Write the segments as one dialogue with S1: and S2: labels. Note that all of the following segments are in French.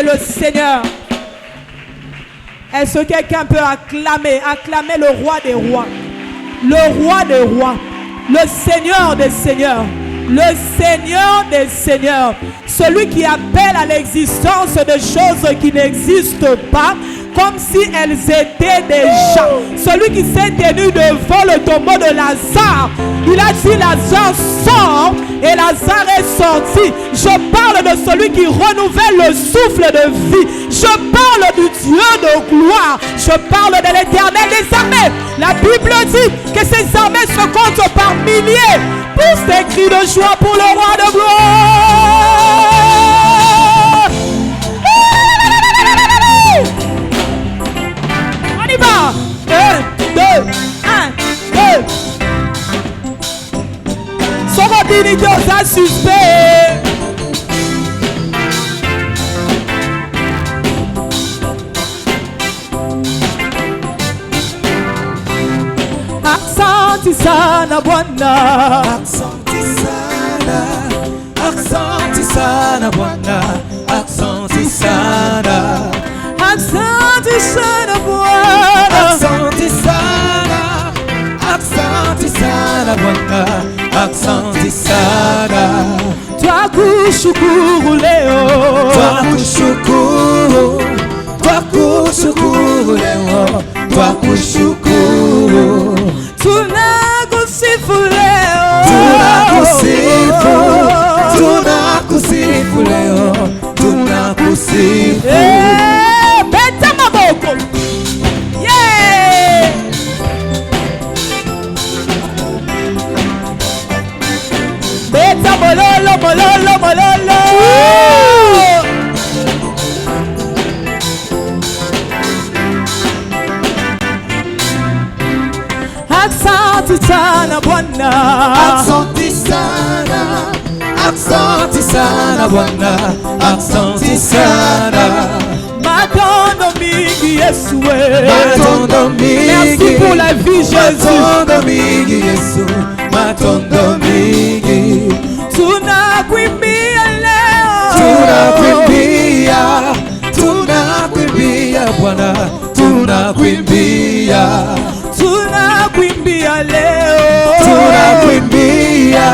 S1: Le Seigneur. Est-ce que quelqu'un peut acclamer le roi des rois, le roi des rois, le Seigneur des seigneurs, le Seigneur des seigneurs, celui qui appelle à l'existence de choses qui n'existent pas comme si elles étaient déjà, celui qui s'est tenu devant le tombeau de Lazare. Il a dit: Lazare sort, et Lazare est sorti. Je parle de celui qui renouvelle le souffle de vie. Je parle du Dieu de gloire. Je parle de l'Éternel des armées. La Bible dit que ses armées se comptent par milliers. Pousse des cris de joie pour le roi de gloire. On y va. 1, 2, 1, 2. Son dignité aux insuspects. Asante sana Bwana, asante sana twakushukuru leo,
S2: twakushukuru, twakushukuru leo, twakushukuru,
S1: tunakusifu leo,
S2: tunakusifu, tunakusifu leo, tunakusifu.
S1: Beta maboko, yeah. Beta mololo, mololo, mololo. Asante sana Bwana,
S2: asante sana, asante sana Bwana, asante sana.
S1: Matondo mingi Yesu,
S2: matondo mingi.
S1: Merci pour la vie Jésus.
S2: Matondo mingi Yesu, matondo mingi.
S1: Tunakuimbia leo,
S2: tunakuimbia, tunakuimbia Bwana, tunakuimbia,
S1: tunakuimbia leo,
S2: tunakuimbia,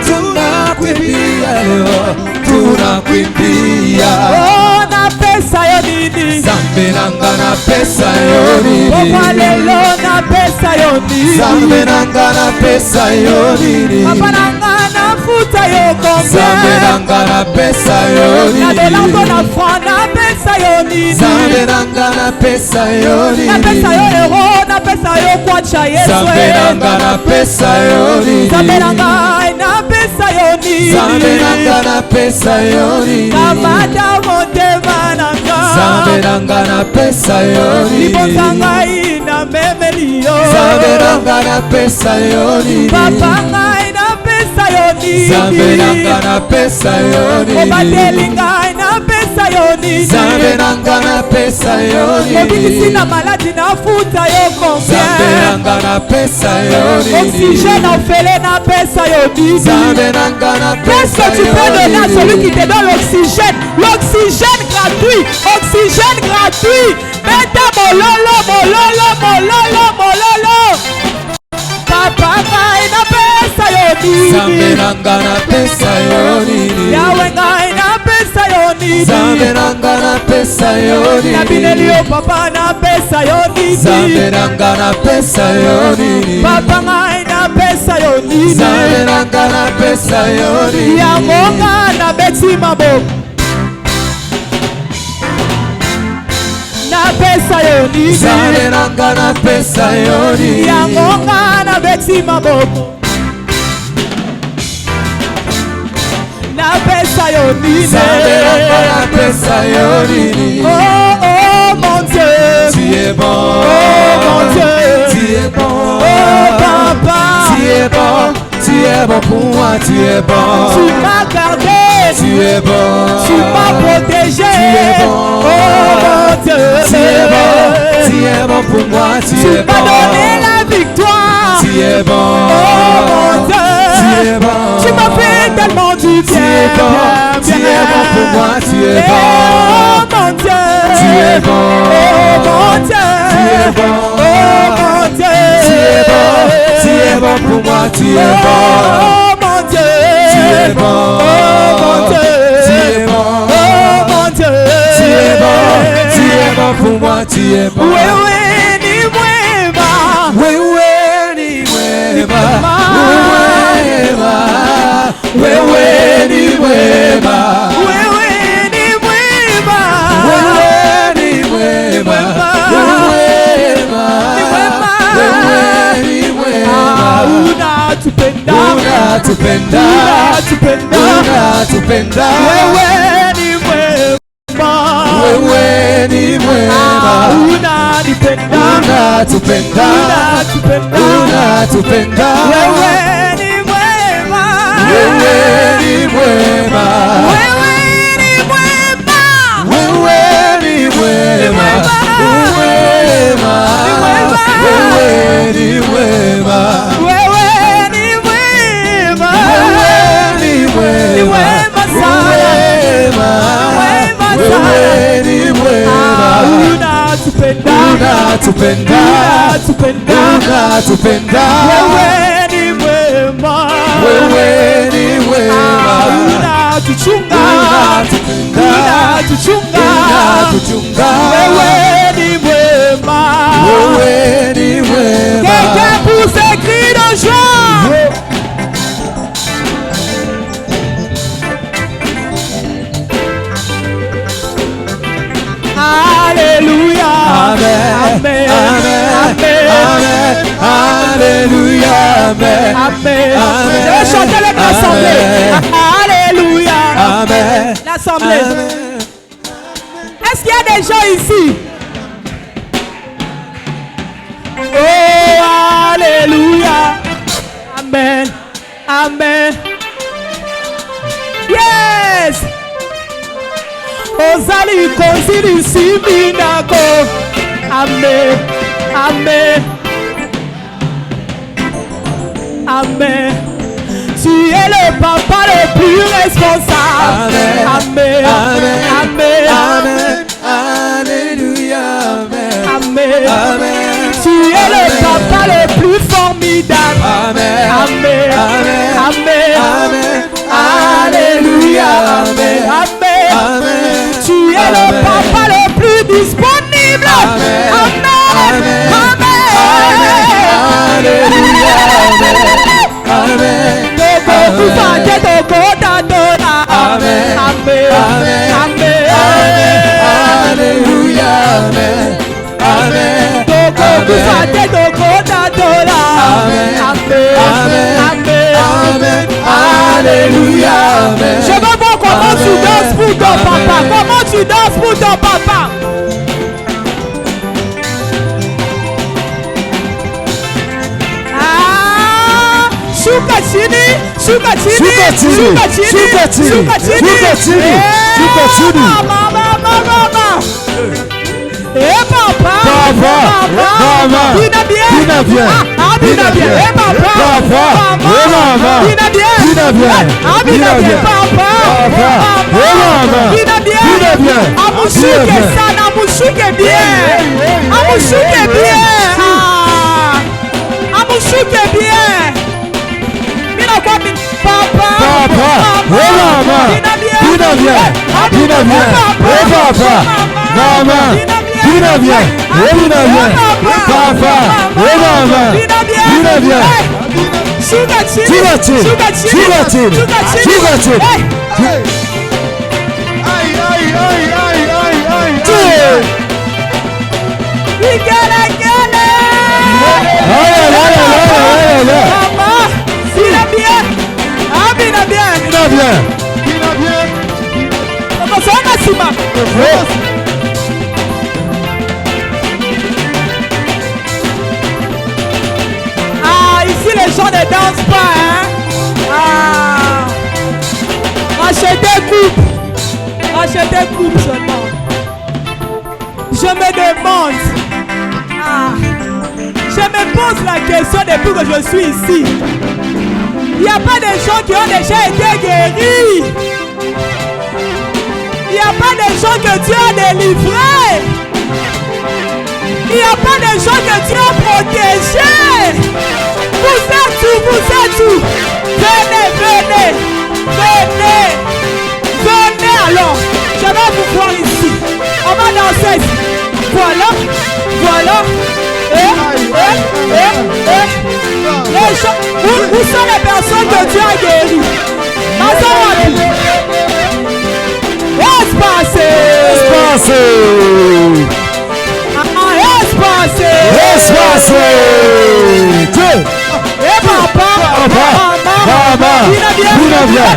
S2: tunakuimbia leo, tunakuimbia.
S1: Oh, na pesa yo nini,
S2: Zambe nanga na pesa yo nini,
S1: oh lelo na pesa yo nini,
S2: Zambe nanga na pesa yo nini,
S1: papa nanga na futa yo combien,
S2: Zambe nanga na pesa yo nini,
S1: na belango na franc na pesa yo nini,
S2: Zambe nanga na pesa yo nini,
S1: na pesa yo euro, na pesa yo kwacha Yesu,
S2: Zambe nanga na pesa yo nini,
S1: Zambe nanga na pesa yo nini,
S2: Zambe nanga na pesa yo nini,
S1: kamata motema nanga,
S2: Zambe nanga na pesa yo nini,
S1: libota ngai na memelio,
S2: Zambe nanga na pesa yo nini,
S1: papa ngai na pesa yo nini,
S2: Zambe nanga na pesa yo nini,
S1: obateli ngai na pesa yo nini,
S2: Zambe nanga na pesa yo nini,
S1: obikisi na maladi na futa yo
S2: Zambe
S1: combien,
S2: nanga na pesa yo nini,
S1: oxygène ofele na pesa yo nini.
S2: Zambe nanga na
S1: Qu'est-ce
S2: pesa
S1: que tu
S2: yo
S1: peux donner à
S2: nini,
S1: celui qui te donne l'oxygène? L'oxygène gratuit, oxygène gratuit. Beta mololo, mololo, mololo, mololo. Papa ngai na pesa yo
S2: Zambe
S1: nini,
S2: nanga na pesa yo nini,
S1: Yahweh ngai na pesa yo
S2: Zambe
S1: nini,
S2: nanga na pesa yo
S1: na bineli
S2: nini,
S1: yo papa na pesa yo
S2: Zambe
S1: nini,
S2: nanga na pesa yo nini,
S1: papa ngai na pesa yo
S2: Zambe
S1: nini,
S2: nanga na pesa yo nini,
S1: yango ngai na beti maboko. Na pesa yo nini,
S2: Zambe nanga na pesa yo nini,
S1: yango ngai na beti maboko. Na pesa yo nini,
S2: Zambe nanga na pesa yo nini.
S1: oh oh mon Dieu,
S2: Tu es bon,
S1: oh mon Dieu,
S2: tu es bon,
S1: oh papa,
S2: tu es bon, tu es bon pour moi, tu es bon,
S1: tu m'as gardé,
S2: tu es bon,
S1: tu m'as protégé,
S2: tu es bon,
S1: oh mon Dieu,
S2: tu es bon pour moi, tu
S1: tu
S2: es
S1: m'as
S2: bon,
S1: donné la victoire,
S2: tu es bon,
S1: oh mon Dieu,
S2: tu es bon,
S1: tu m'as fait tellement du bien,
S2: tu es bon, tu es bon pour moi, tu es bon,
S1: oh mon Dieu,
S2: tu es bon,
S1: oh mon Dieu,
S2: tu es bon,
S1: oh mon Dieu,
S2: tu es bon pour moi, tu es bon,
S1: oh mon Dieu,
S2: tu es bon,
S1: oh mon Dieu,
S2: tu es bon,
S1: oh mon Dieu,
S2: tu es bon pour moi, tu es bon.
S1: wewe ni mwema,
S2: Wewe ni mwema, wewe ni mwema,
S1: wewe ni mwema,
S2: wewe ni mwema, wewe ni mwema,
S1: unatupenda,
S2: unatupenda,
S1: unatupenda,
S2: unatupenda,
S1: wewe ni mwema,
S2: wewe ni mwema,
S1: unanipenda,
S2: unatupenda,
S1: unatupenda,
S2: unatupenda,
S1: wewe ni mwema,
S2: wewe ni mwema,
S1: wewe ni mwema,
S2: wewe ni mwema, mwema, wewe ni mwema,
S1: wewe ni mwema,
S2: wewe ni
S1: ni
S2: mwema,
S1: mwema sana, mwema sana,
S2: wewe ni mwema,
S1: unatupenda,
S2: unatupenda,
S1: unatupenda,
S2: unatupenda,
S1: wewe ni mwema,
S2: wewe ni mwema,
S1: unatuchunga, unatuchunga, wewe ni mwema, quelqu'un pousse un cri de joie. Alléluia, amen, amen, amen,
S2: alléluia, amen,
S1: amen. Je vais chanter l'assemblée. Alléluia,
S2: amen,
S1: l'assemblée. Est-ce qu'il y a des gens ici? Oh, alléluia, amen, amen. Yes. Ozali konsili siminako. Amen, amen, amen. Tu es le papa le plus responsable. Amen, amen, amen,
S2: amen, alléluia, amen,
S1: amen,
S2: amen.
S1: Tu es le papa le plus formidable.
S2: Amen,
S1: amen,
S2: amen,
S1: amen,
S2: amen,
S1: alléluia, amen, amen,
S2: amen.
S1: Tu es le papa le plus disponible.
S2: Amen,
S1: amen, amen,
S2: alléluia, amen,
S1: amen, amen,
S2: alléluia, amen, amen, alléluia, amen.
S1: Je veux voir comment tu danses pour ton papa. Comment tu danses pour ton papa. Shuka chini, shuka chini, shuka chini, shuka chini, shuka chini, shuka chini. Mama. Eh papa,
S2: Mama,
S1: Dina bien,
S2: Dina bien,
S1: Dina bien, eh papa,
S2: Mama,
S1: Dina bien,
S2: Dina bien,
S1: Dina bien, papa,
S2: Mama,
S1: Dina bien,
S2: Dina bien,
S1: amushuke sana, amushuke bien, amushuke bien, amushuke bien. Mina kwa mi, papa,
S2: Mama, Dina bien, Dina bien, eh papa, Mama, Dina bien, Dina bien, papa, Mama, Dina bien.
S1: Shuka chini,
S2: Shuka chini,
S1: shuka chini,
S2: shuka chini,
S1: shuka chini,
S2: shuka chini.
S1: Vigelegele. Papa, Dina bien, Dina bien,
S2: Dina bien.
S1: Papa, songa sima. Ici les gens ne dansent pas, hein. Rachetez coupe seulement. Je me demande, je me pose la question depuis que je suis ici. Il n'y a pas de gens qui ont déjà été guéris. Il n'y a pas de gens que Dieu a délivrés. Il n'y a pas de gens que Dieu a protégés. Vous êtes où? Venez alors. Je vais vous voir ici. On va danser ici. Voilà. Les gens, où sont les personnes que Dieu a guéries?
S2: Espace.
S1: Et papa, maman, Dina bien.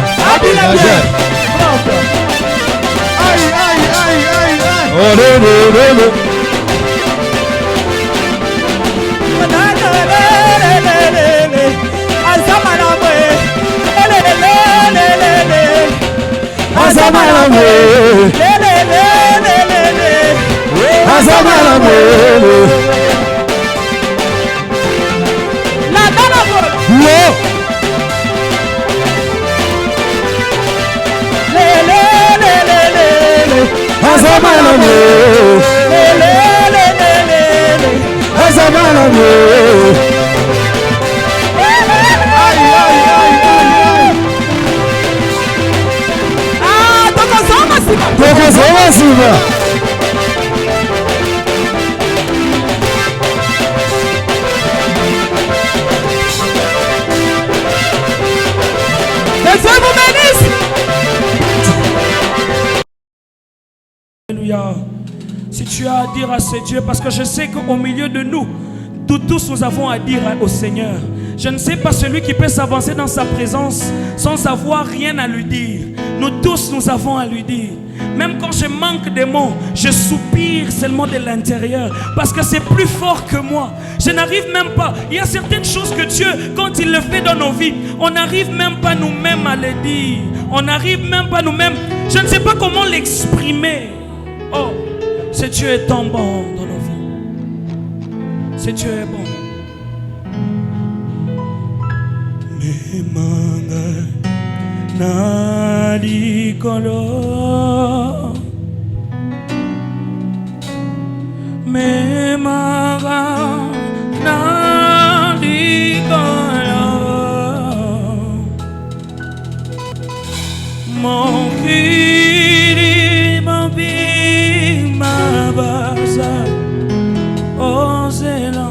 S2: Alléluia.
S1: Que Dieu vous bénisse.
S3: Alléluia. Si tu as à dire à ce Dieu, parce que je sais qu'au milieu de nous, tous nous avons à dire au Seigneur. Je ne sais pas celui qui peut s'avancer dans sa présence sans avoir rien à lui dire. Nous tous, nous avons à lui dire. Même quand je manque de mots, je soupire seulement de l'intérieur parce que c'est plus fort que moi. Je n'arrive même pas. Il y a certaines choses que Dieu, quand il le fait dans nos vies, on n'arrive même pas nous-mêmes à le dire. On n'arrive même pas nous-mêmes. Je ne sais pas comment l'exprimer. Oh, ce Dieu est tant bon dans nos vies. Ce Dieu est bon. Memanga na likolo, memanga na likolo, mon kiri mabi mabasa ozela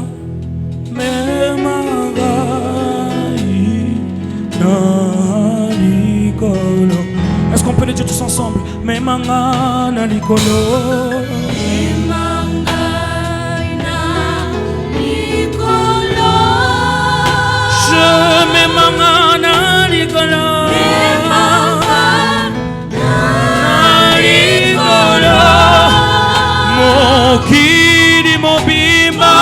S3: memanga. Est-ce qu'on peut le dire tous ensemble? Mais manga na likolo. Je mets manga na likolo. Mon kiri mon bimba.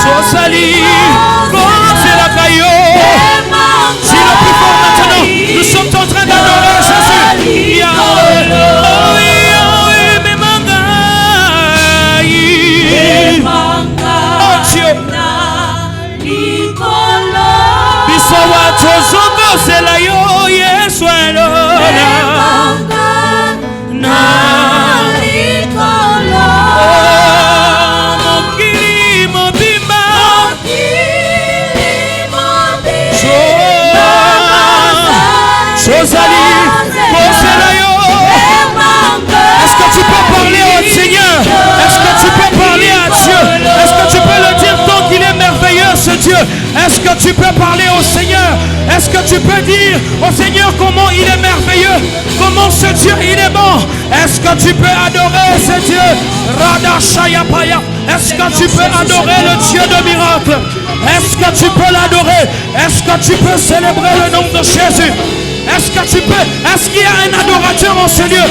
S3: Sosali. C'est le plus fort maintenant. Nous sommes en train d'adorer Jésus. Yahweh, Yahweh, Memanga. Oh Dieu. Bisowa tozongo zela yo Yesu elona. Est-ce que tu peux parler au Seigneur? Est-ce que tu peux parler à Dieu? Est-ce que tu peux le dire tant qu'il est merveilleux ce Dieu? Est-ce que tu peux parler au Seigneur? Est-ce que tu peux dire au Seigneur comment il est merveilleux? Comment ce Dieu il est bon? Est-ce que tu peux adorer ce Dieu? Radashayapaya. Est-ce que tu peux adorer le Dieu de miracles? Est-ce que tu peux l'adorer? Est-ce que tu peux célébrer le nom de Jésus? Est-ce que tu peux? Est-ce qu'il y a un adorateur en ce lieu?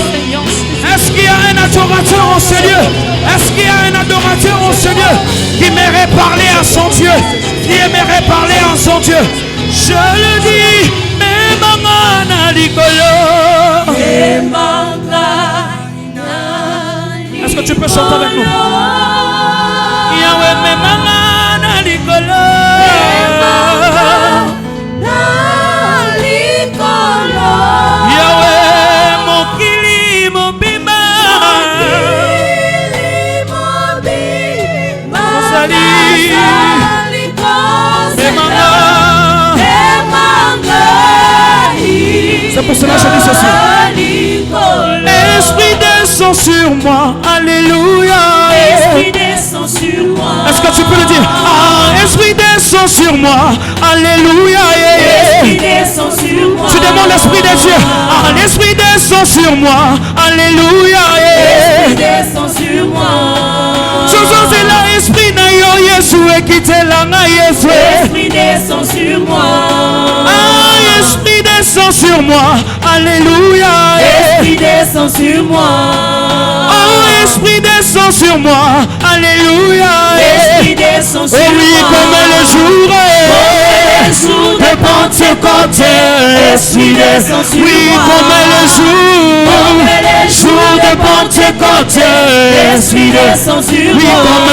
S3: Est-ce qu'il y a un adorateur en ce lieu? Est-ce qu'il y a un adorateur en ce lieu qui aimerait parler à son Dieu? Qui aimerait parler à son Dieu? Je le dis, mais maman na likolo. Est-ce que tu peux chanter avec nous? Yahweh, mais maman na likolo. Yahweh, mon kili, mon bima. C'est pour cela que je dis ceci. Esprit descend sur moi, alléluia.
S4: Esprit descend sur moi.
S3: Est-ce que tu peux le dire? Ah, esprit descend sur moi, alléluia.
S4: Esprit descend sur moi.
S3: Tu demandes l'esprit de Dieu. Ah, l'esprit descend sur moi, alléluia.
S4: Esprit descend sur moi.
S3: C'est là, esprit na yo Yesu ekite la na Yesu.
S4: Esprit descend sur moi.
S3: Ah, esprit descend sur moi, alléluia.
S4: Esprit descend sur moi.
S3: Oh, esprit descend sur moi, alléluia.
S4: Esprit descend sur moi.
S3: Oh oui, comme le jour de Pentecôte. Esprit descend sur moi. Oui, comme le jour de Pentecôte. Esprit descend sur moi. Oui, comme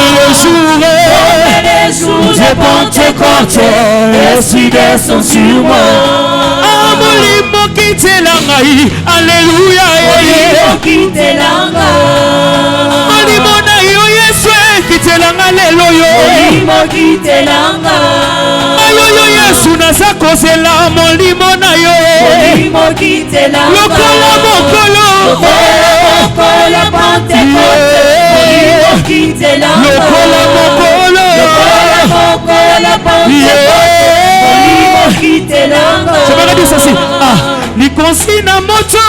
S3: le jour de Pentecôte. Esprit descend sur moi. Ah, molimo quitte la ngai, alléluia.
S4: Molimo quitte la ngai.
S3: Molimo na yo Yesu quitte la ngai lelo yo.
S4: Molimo quitte la ngai.
S3: Ayo yo Yesu na sa kozela molimo na yo.
S4: Molimo kitelanga.
S3: Lokola mokolo.
S4: Lokola Pentecôte. Molimo kitelanga.
S3: Lokola mokolo.
S4: Lokola Pentecôte. Molimo kitelanga.
S3: Je vais dire ceci. Likonsi na moto.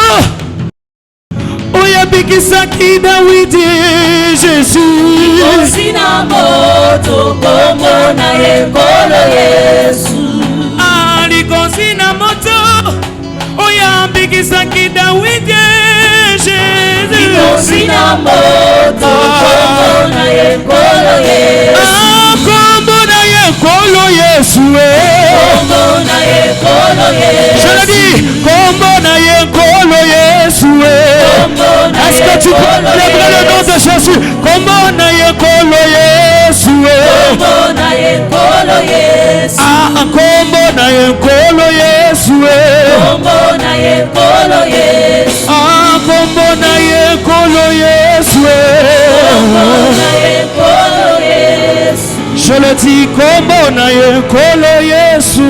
S3: Oya bikisaki Dawidi Jésus.
S4: Likonsi na moto. Kombo na ekolo Yesu.
S3: Likonsi na moto. Oya bikisaki Dawidi Jésus.
S4: Likonsi na moto. Kombo na ekolo Yesu.
S3: Kombo na ekolo Yesu.
S4: Kombo na ekolo Yesu.
S3: Je le dis, kombo na ekolo Yesu. Est-ce que tu peux célébrer le nom de Jésus? Kombo na ekolo Yesu.
S4: Kombo na ekolo Yesu.
S3: Kombo na ekolo Yesu.
S4: Kombo na ekolo Yesu.
S3: Kombo na ekolo Yesu.
S4: Kombo na ekolo Yesu.
S3: Je le dis, kombo na ekolo Yesu.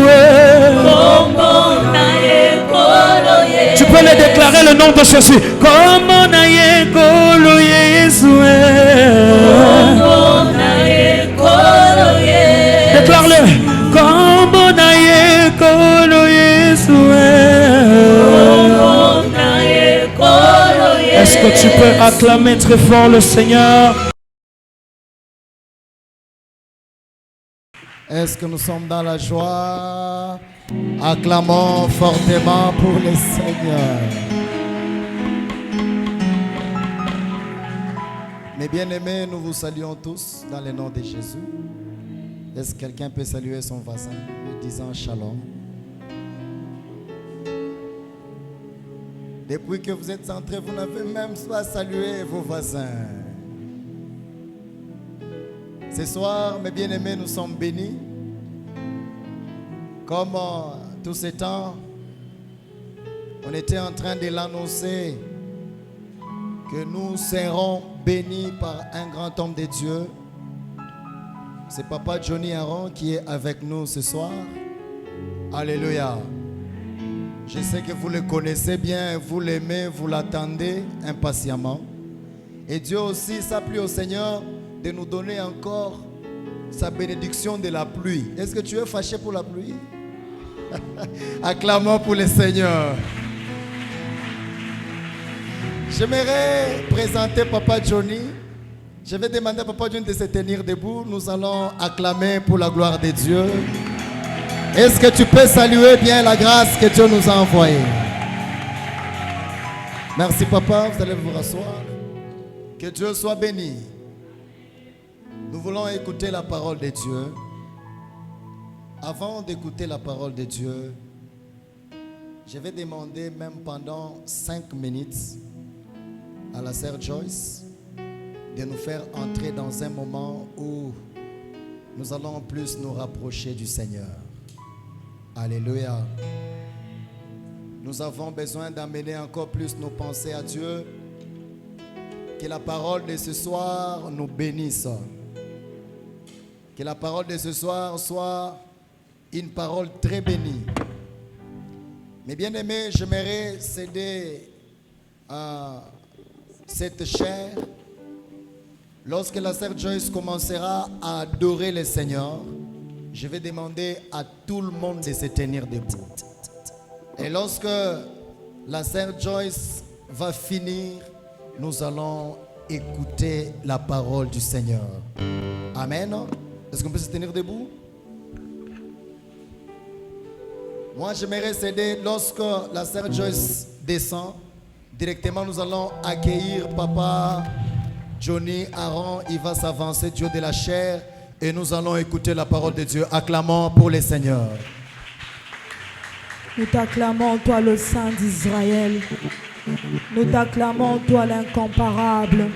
S4: Kombo na ekolo Yesu.
S3: Tu peux le déclarer le nom de Jésus. Kombo na ekolo Yesu.
S4: Kombo na ekolo Yesu.
S3: Déclare-le. Kombo na ekolo Yesu.
S4: Kombo na ekolo Yesu.
S3: Est-ce que tu peux acclamer très fort le Seigneur?
S2: Est-ce que nous sommes dans la joie? Acclamons fortement pour le Seigneur. Mes bien-aimés, nous vous saluons tous dans le nom de Jésus. Est-ce que quelqu'un peut saluer son voisin en disant shalom? Depuis que vous êtes entrés, vous n'avez même pas salué vos voisins. Ce soir, mes bien-aimés, nous sommes bénis. Comme tout ce temps, on était en train de l'annoncer que nous serons bénis par un grand homme de Dieu. C'est Papa Johnny Aaron qui est avec nous ce soir. Alléluia. Je sais que vous le connaissez bien, vous l'aimez, vous l'attendez impatiemment. Et Dieu aussi, ça plie au Seigneur de nous donner encore sa bénédiction de la pluie. Est-ce que tu es fâché pour la pluie? Acclamons pour le Seigneur. J'aimerais présenter Papa Johnny. Je vais demander à Papa Johnny de se tenir debout. Nous allons acclamer pour la gloire de Dieu. Est-ce que tu peux saluer bien la grâce que Dieu nous a envoyée? Merci Papa, vous allez vous rasseoir. Que Dieu soit béni. Nous voulons écouter la parole de Dieu. Avant d'écouter la parole de Dieu, je vais demander même pendant 5 minutes à la sœur Joyce de nous faire entrer dans un moment où nous allons plus nous rapprocher du Seigneur. Alléluia. Nous avons besoin d'amener encore plus nos pensées à Dieu. Que la parole de ce soir nous bénisse. Que la parole de ce soir soit une parole très bénie. Mes bien-aimés, j'aimerais céder à cette chair. Lorsque la sœur Joyce commencera à adorer le Seigneur, je vais demander à tout le monde de se tenir debout. Et lorsque la sœur Joyce va finir, nous allons écouter la parole du Seigneur. Amen. Est-ce qu'on peut se tenir debout? Moi, j'aimerais céder lorsque la sœur Joyce descend. Directement, nous allons accueillir Papa Johnny Aaron. Il va s'avancer, Dieu de la chair. Et nous allons écouter la parole de Dieu. Acclamons pour le Seigneur.
S1: Nous t'acclamons, toi le Saint d'Israël. Nous t'acclamons, toi l'incomparable.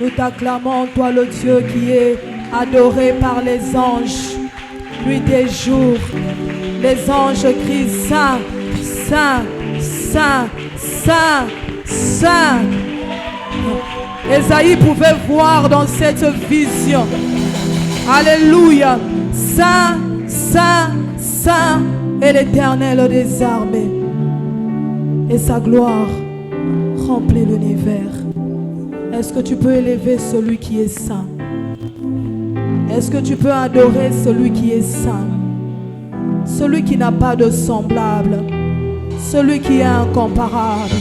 S1: Nous t'acclamons, toi le Dieu qui est adoré par les anges. Nuit et jour, les anges crient Saint, Saint, Saint, Saint, Saint. Ésaïe pouvait voir dans cette vision. Alléluia. Saint, Saint, Saint est l'Éternel des armées. et sa gloire remplit l'univers. Est-ce que tu peux élever celui qui est saint? Est-ce que tu peux adorer celui qui est saint? Celui qui n'a pas de semblable, celui qui est incomparable.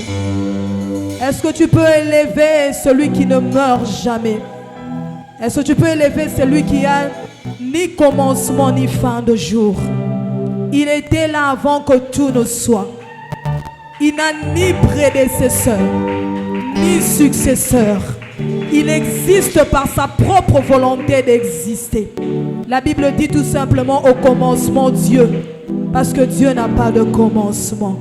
S1: Est-ce que tu peux élever celui qui ne meurt jamais? Est-ce que tu peux élever celui qui a ni commencement ni fin de jour? Il était là avant que tout ne soit. Il n'a ni prédécesseur, ni successeur. Il existe par sa propre volonté d'exister. La Bible dit tout simplement au commencement Dieu, parce que Dieu n'a pas de commencement.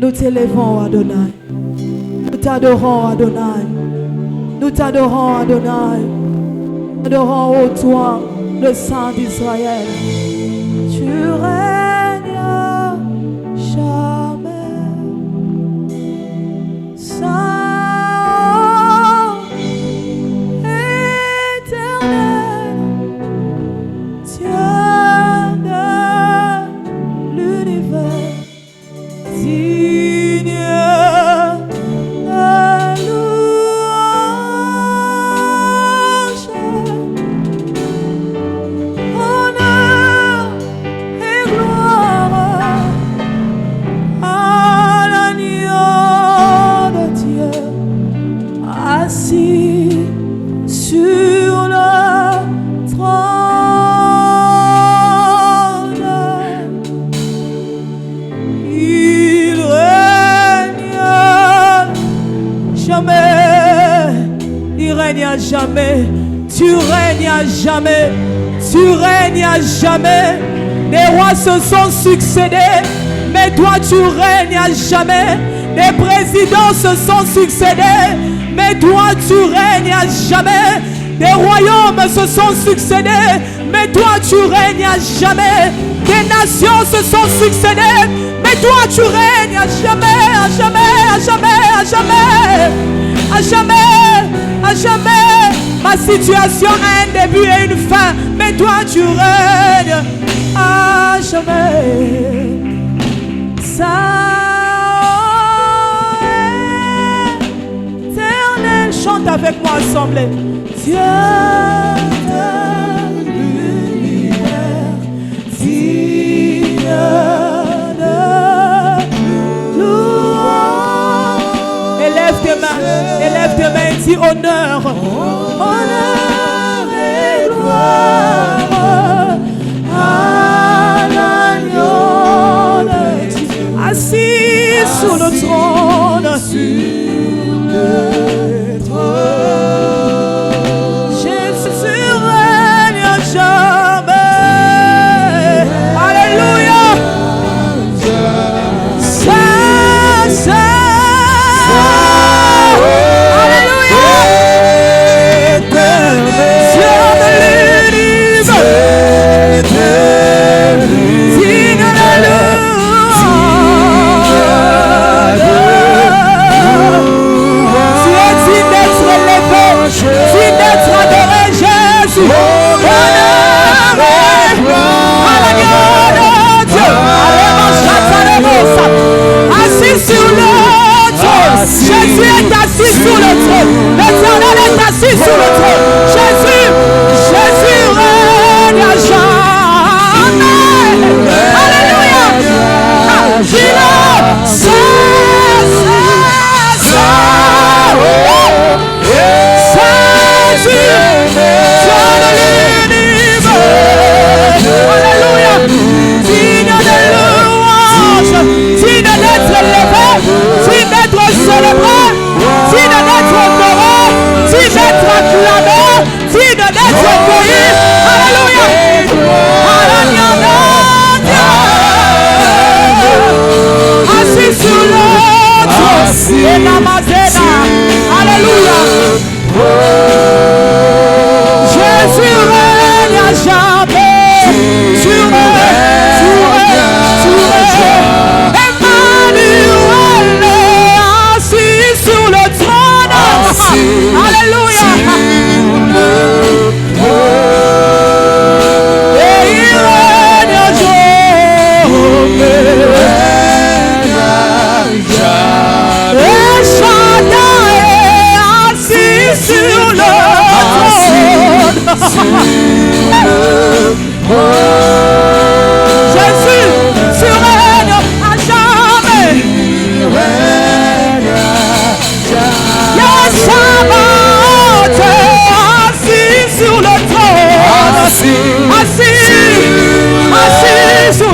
S1: Nous t'élevons, Adonai. Nous t'adorons, Adonai. Nous t'adorons, Adonai. Nous adorons, ô toi, le Saint d'Israël. Tu règnes jamais. Saint éternel, Dieu de l'univers, digne de louange, honneur et gloire à l'agneau de Dieu, assis sur le trône. Il règne jamais, il règne à jamais, tu règnes à jamais, tu règnes à jamais. Les rois se sont succédés, mais toi tu règnes à jamais. Les présidents se sont succédés, mais toi tu règnes à jamais. Des royaumes se sont succédés, mais toi tu règnes à jamais. Des nations se sont succédées, mais toi tu règnes à jamais, à jamais, à jamais, à jamais, à jamais, à jamais. Ma situation a un début et une fin, mais toi tu règnes à jamais. Saint éternel, chante avec moi assemblée. Dieu de l'univers, digne de louange. Élève tes mains et dis honneur, honneur et gloire à l'agneau de Dieu, assis sur le trône. Jésus règne à jamais. Alléluia. Saint, Saint. Alléluia. Dieu de l'univers, digne de louange. Tu es digne d'être élevé, digne d'être adoré, Jésus. Honneur et gloire à l'agneau de Dieu. Assis sur le trône. Jésus est assis sur le trône. L'Éternel est assis sur le trône. Jésus règne à jamais. Alléluia. Dis-le. Alléluia. Digne de louange, digne d'être élevé, digne d'être célébré, digne d'être adoré, digne d'être acclamé, digne d'être accueilli. Alléluia. Assis sur le trône et la mazena. Alléluia. Jésus règne à jamais. Tu règnes. Emmanuel est assis sur le trône. Alléluia. Et il règne à jamais.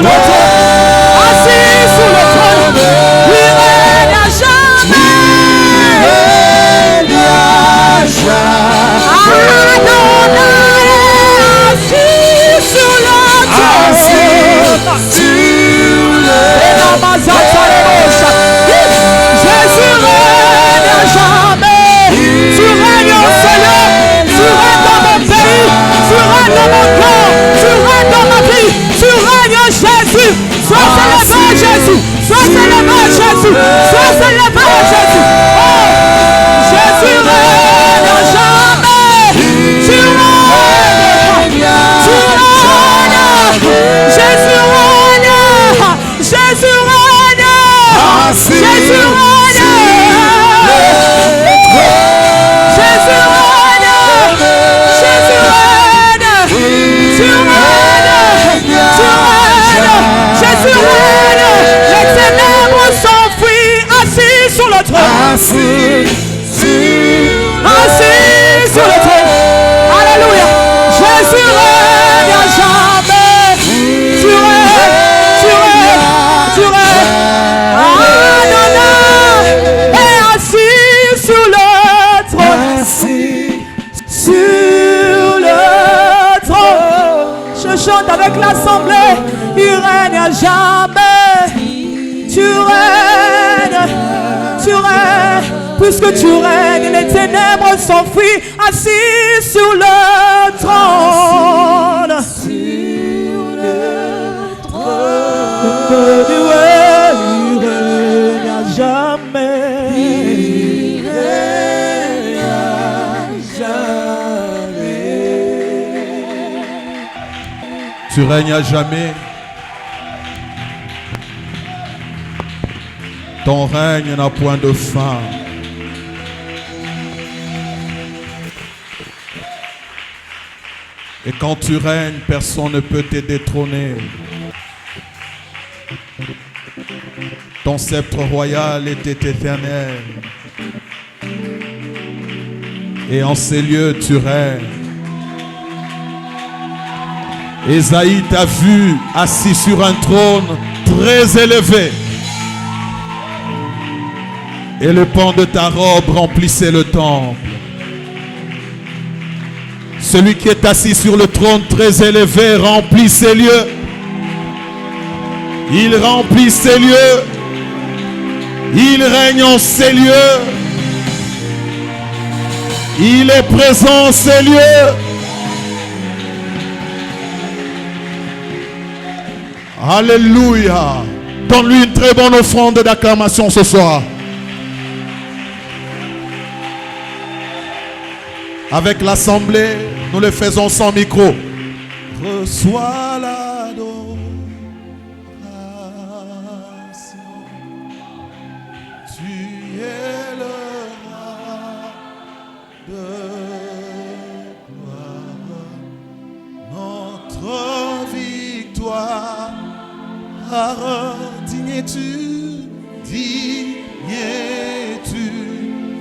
S3: le trône. Assis sur le trône. Il règne à jamais. Adonai est assis sur le trône. Jésus règne à jamais. Tu règnes au Seigneur. Tu règnes dans mon pays. Tu règnes dans mon corps. Tu règnes dans ma vie. Tu règnes, Jésus. Sois célébré, Jésus. Sois célébré, Jésus. Sois célébré, Jésus. Oh, Jésus règne à jamais. Tu règnes. Tu règnes. Jésus règne. Jésus règne. Jésus règne. Jésus règne. Jésus règne. Tu règnes. Tu règnes. Jésus règne. Les ténèbres s'enfuient. Assis sur le trône. Assis sur le trône. Alléluia. Jésus règne à jamais. Tu règnes. Tu règnes. Tu règnes. Adonai est assis sur le trône. Sur le trône. Je chante avec l'assemblée. Il règne à jamais. Tu règnes. Tu règnes. Puisque tu règnes, les ténèbres s'enfuient. Assis sur le trône. Sur le trône. Il règne à jamais. Il règne à jamais.
S5: Tu règnes à jamais. Ton règne n'a point de fin. Et quand tu règnes, personne ne peut te détrôner. Ton sceptre royal était éternel. Et en ces lieux, tu règnes. Ésaïe t'a vu assis sur un trône très élevé. Et le pan de ta robe remplissait le temple. Celui qui est assis sur le trône très élevé remplit ces lieux. Il remplit ces lieux. Il règne en ces lieux. Il est présent en ces lieux. Alléluia. Donne-lui une très bonne offrande d'acclamation ce soir. Avec l'assemblée, nous le faisons sans micro. Reçois l'adoration. Tu es le roi de gloire. Notre victoire. Digne es-tu,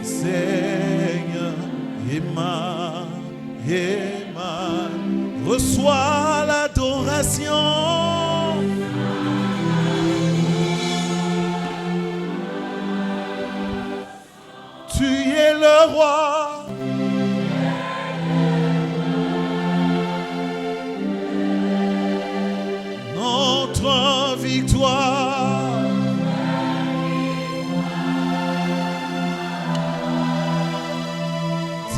S5: Seigneur. Emmanuel, reçois l'adoration. Tu es le roi. Notre victoire.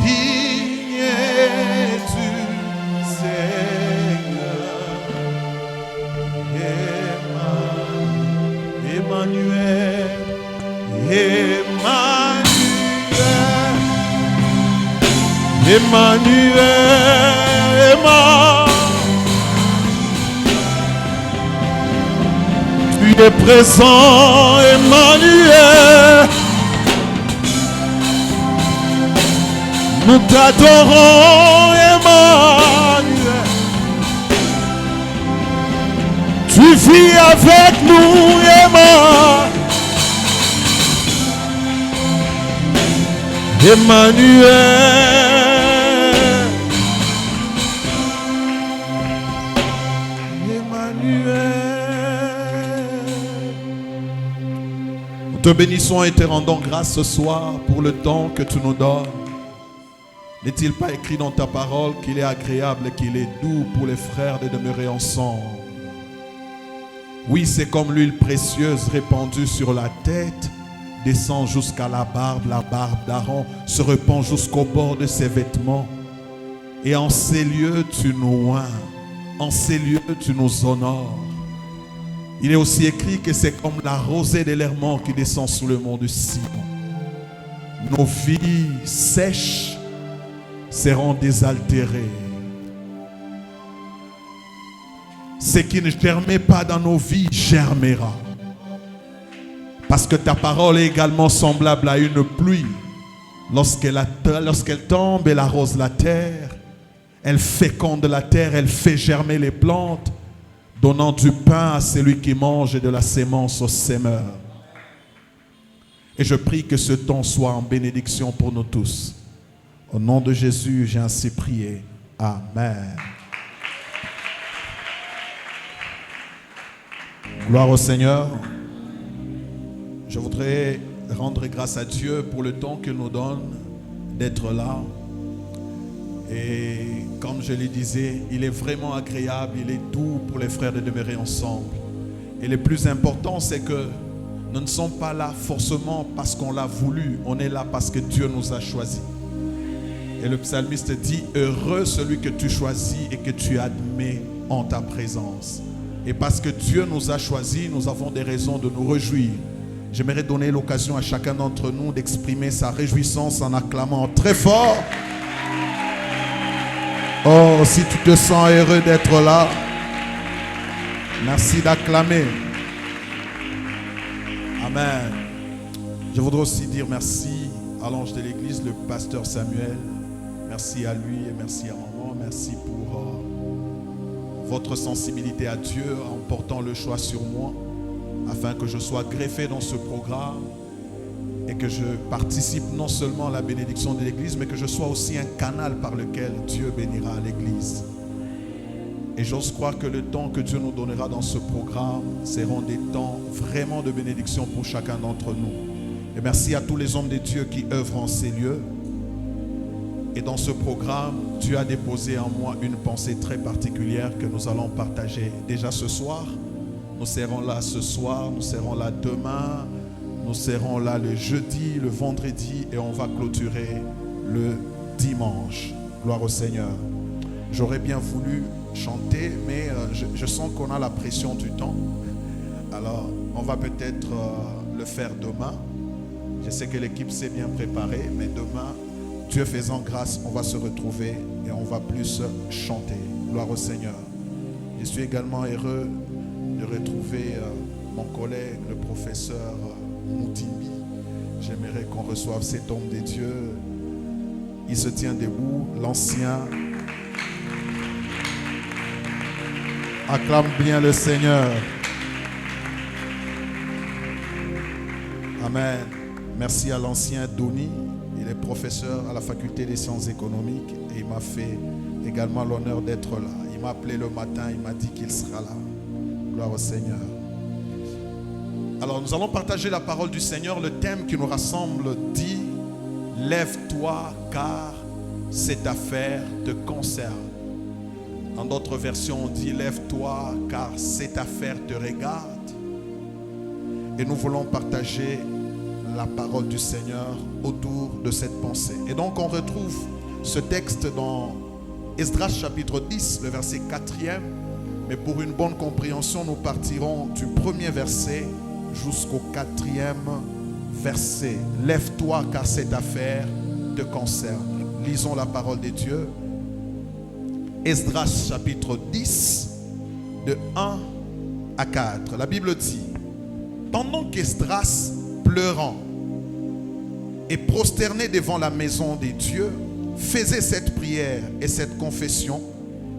S5: Digne es-tu, Seigneur. Emmanuel, tu es présent, Emmanuel. Nous t'adorons, Emmanuel. Tu vis avec nous, Emmanuel. Emmanuel. te bénissons et te rendons grâce ce soir pour le temps que tu nous donnes. N'est-il pas écrit dans ta parole qu'il est agréable et qu'il est doux pour les frères de demeurer ensemble? Oui, c'est comme l'huile précieuse répandue sur la tête, descend jusqu'à la barbe d'Aaron se répand jusqu'au bord de ses vêtements. Et en ces lieux, tu nous oins, en ces lieux, tu nous honores. Il est aussi écrit que c'est comme la rosée de l'Hermon qui descend sous le mont de Sion. Nos vies sèches seront désaltérées. Ce qui ne germait pas dans nos vies germera. Parce que ta parole est également semblable à une pluie. Lorsqu'elle tombe, elle arrose la terre. Elle féconde la terre, elle fait germer les plantes, donnant du pain à celui qui mange et de la sémence au semeur. Et je prie que ce temps soit en bénédiction pour nous tous. Au nom de Jésus, j'ai ainsi prié. Amen. Gloire au Seigneur. Je voudrais rendre grâce à Dieu pour le temps qu'il nous donne d'être là. Et comme je le disais, il est vraiment agréable, il est doux pour les frères de demeurer ensemble. Et le plus important, c'est que nous ne sommes pas là forcément parce qu'on l'a voulu. On est là parce que Dieu nous a choisis. Et le psalmiste dit, heureux celui que tu choisis et que tu admets en ta présence. Et parce que Dieu nous a choisis, nous avons des raisons de nous réjouir. J'aimerais donner l'occasion à chacun d'entre nous d'exprimer sa réjouissance en acclamant très fort. Oh, si tu te sens heureux d'être là, merci d'acclamer. Amen. Je voudrais aussi dire merci à l'ange de l'église, le pasteur Samuel. Merci à lui et merci à maman. Merci pour votre sensibilité à Dieu en portant le choix sur moi afin que je sois greffé dans ce programme et que je participe non seulement à la bénédiction de l'église, mais que je sois aussi un canal par lequel Dieu bénira l'église. Et j'ose croire que le temps que Dieu nous donnera dans ce programme seront des temps vraiment de bénédiction pour chacun d'entre nous. Et merci à tous les hommes de Dieu qui œuvrent en ces lieux. Et dans ce programme, Dieu a déposé en moi une pensée très particulière que nous allons partager déjà ce soir. Nous serons là ce soir, nous serons là demain, nous serons là le jeudi, le vendredi et on va clôturer le dimanche. Gloire au Seigneur. J'aurais bien voulu chanter, mais je sens qu'on a la pression du temps. Alors, on va peut-être le faire demain. Je sais que l'équipe s'est bien préparée, mais demain, Dieu faisant grâce, on va se retrouver et on va plus chanter. Gloire au Seigneur. Je suis également heureux de retrouver mon collègue, le professeur Moutimbi. J'aimerais qu'on reçoive cet homme de Dieu. Il se tient debout, l'ancien. Acclame bien le Seigneur. Amen. Merci à l'ancien Doni. Il est professeur à la faculté des sciences économiques et il m'a fait également l'honneur d'être là. Il m'a appelé le matin, il m'a dit qu'il sera là. Gloire au Seigneur. Alors nous allons partager la parole du Seigneur. Le thème qui nous rassemble dit « Lève-toi car cette affaire te concerne ». Dans d'autres versions on dit « Lève-toi car cette affaire te regarde ». Et nous voulons partager la parole du Seigneur autour de cette pensée. Et donc on retrouve ce texte dans Esdras chapitre 10, le verset 4e. Mais pour une bonne compréhension, nous partirons du premier verset jusqu'au 4e verset. Lève-toi car cette affaire te concerne. Lisons la parole de Dieu. Esdras chapitre 10, de 1 à 4. La Bible dit, pendant qu'Esdras, pleurant et prosterné devant la maison des dieux, faisait cette prière et cette confession,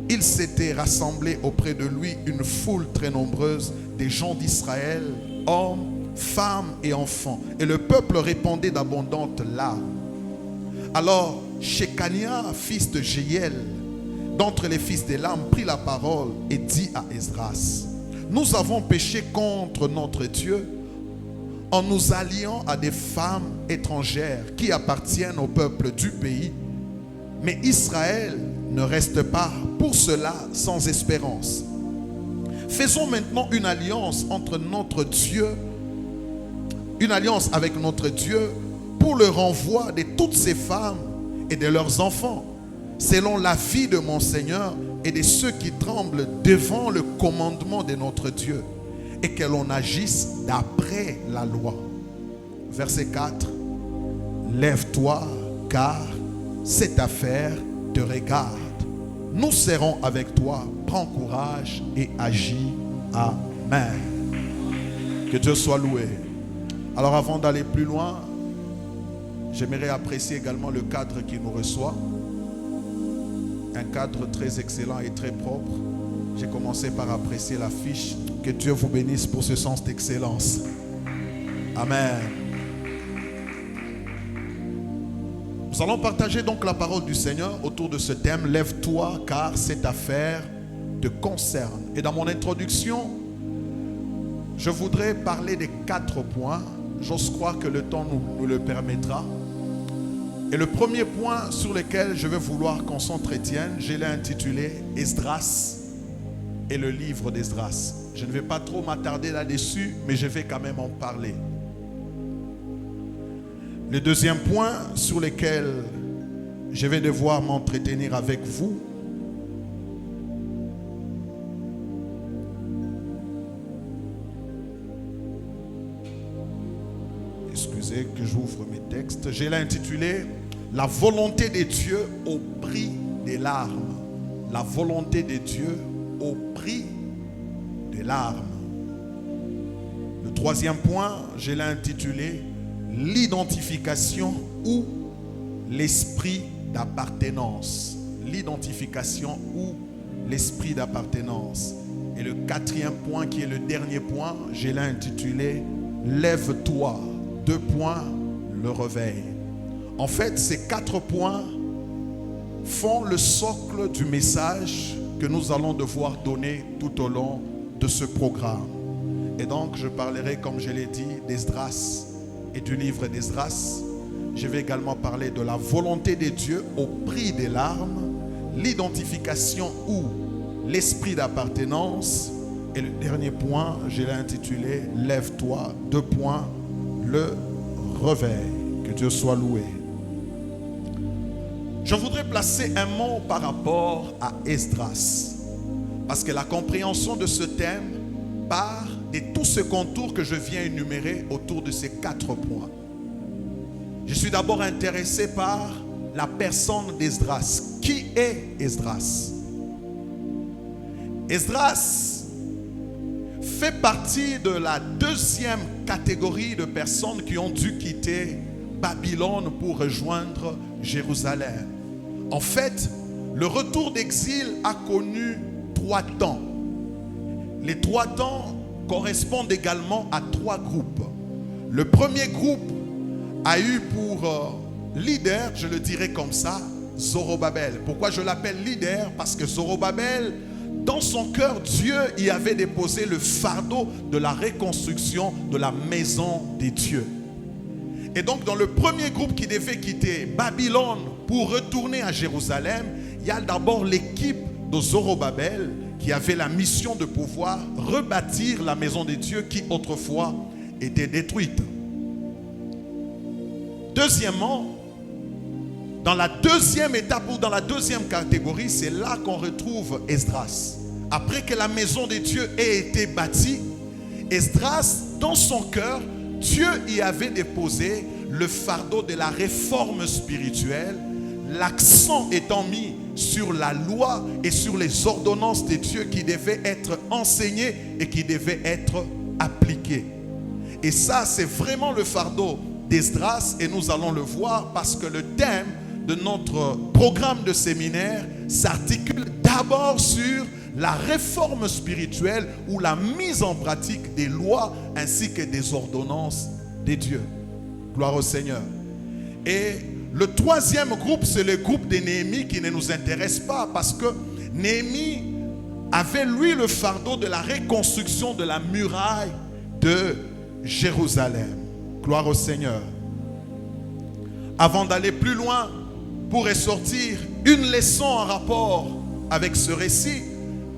S5: il s'était rassemblé auprès de lui une foule très nombreuse des gens d'Israël, hommes, femmes et enfants. Et le peuple répandait d'abondantes larmes. Alors, Shekania, fils de Jéhiel, d'entre les fils d'Élam, prit la parole et dit à Esdras, nous avons péché contre notre Dieu en nous alliant à des femmes étrangères qui appartiennent au peuple du pays. Mais Israël ne reste pas pour cela sans espérance. Faisons maintenant une alliance entre notre Dieu, une alliance avec notre Dieu pour le renvoi de toutes ces femmes et de leurs enfants, selon l'avis de mon Seigneur et de ceux qui tremblent devant le commandement de notre Dieu, et que l'on agisse d'après la loi. Verset 4. Lève-toi, car cette affaire te regarde. Nous serons avec toi. Prends courage et agis. Amen. Que Dieu soit loué. Alors avant d'aller plus loin, j'aimerais apprécier également le cadre qui nous reçoit. Un cadre très excellent et très propre. J'ai commencé par apprécier l'affiche. Que Dieu vous bénisse pour ce sens d'excellence. Amen. Nous allons partager donc la parole du Seigneur autour de ce thème. Lève-toi car cette affaire te concerne. Et dans mon introduction, je voudrais parler des 4 points. J'ose croire que le temps nous le permettra. Et le premier point sur lequel je vais vouloir qu'on s'entretienne, je l'ai intitulé Esdras et le livre d'Esdras. Je ne vais pas trop m'attarder là-dessus, mais je vais quand même en parler. Le deuxième point sur lequel je vais devoir m'entretenir avec vous, excusez que j'ouvre mes textes, je l'ai intitulé La volonté de Dieu au prix des larmes. La volonté de Dieu au prix des larmes. Le troisième point, je l'ai intitulé L'identification ou l'esprit d'appartenance. L'identification ou l'esprit d'appartenance. Et le quatrième point, qui est le dernier point, je l'ai intitulé Lève-toi. 2 points, le réveil. En fait, ces 4 points font le socle du message que nous allons devoir donner tout au long de ce programme. Et donc, je parlerai, comme je l'ai dit, d'Esdras et du livre d'Esdras. Je vais également parler de la volonté de Dieu au prix des larmes, l'identification ou l'esprit d'appartenance. Et le dernier point, je l'ai intitulé Lève-toi. 2 points, le réveil. Que Dieu soit loué. Je voudrais placer un mot par rapport à Esdras, parce que la compréhension de ce thème part de tout ce contour que je viens énumérer autour de ces 4 points. Je suis d'abord intéressé par la personne d'Esdras. Qui est Esdras? Esdras fait partie de la 2e catégorie de personnes qui ont dû quitter Babylone pour rejoindre Jérusalem. En fait, le retour d'exil a connu 3 temps. Les 3 temps correspondent également à 3 groupes. Le premier groupe a eu pour leader, je le dirais comme ça, Zorobabel. Pourquoi je l'appelle leader? Parce que Zorobabel, dans son cœur, Dieu y avait déposé le fardeau de la reconstruction de la maison des dieux. Et donc dans le premier groupe qui devait quitter Babylone pour retourner à Jérusalem, il y a d'abord l'équipe de Zorobabel qui avait la mission de pouvoir rebâtir la maison des dieux qui autrefois était détruite. Deuxièmement, dans la 2e étape ou dans la 2e catégorie, c'est là qu'on retrouve Esdras. Après que la maison des dieux ait été bâtie, Esdras, dans son cœur, Dieu y avait déposé le fardeau de la réforme spirituelle, l'accent étant mis sur la loi et sur les ordonnances de Dieu qui devaient être enseignées et qui devaient être appliquées. Et ça, c'est vraiment le fardeau d'Esdras, et nous allons le voir parce que le thème de notre programme de séminaire s'articule d'abord sur la réforme spirituelle ou la mise en pratique des lois ainsi que des ordonnances de Dieu. Gloire au Seigneur. Et le 3e groupe, c'est le groupe de Néhémie qui ne nous intéresse pas parce que Néhémie avait lui le fardeau de la reconstruction de la muraille de Jérusalem. Gloire au Seigneur. Avant d'aller plus loin, pour ressortir une leçon en rapport avec ce récit,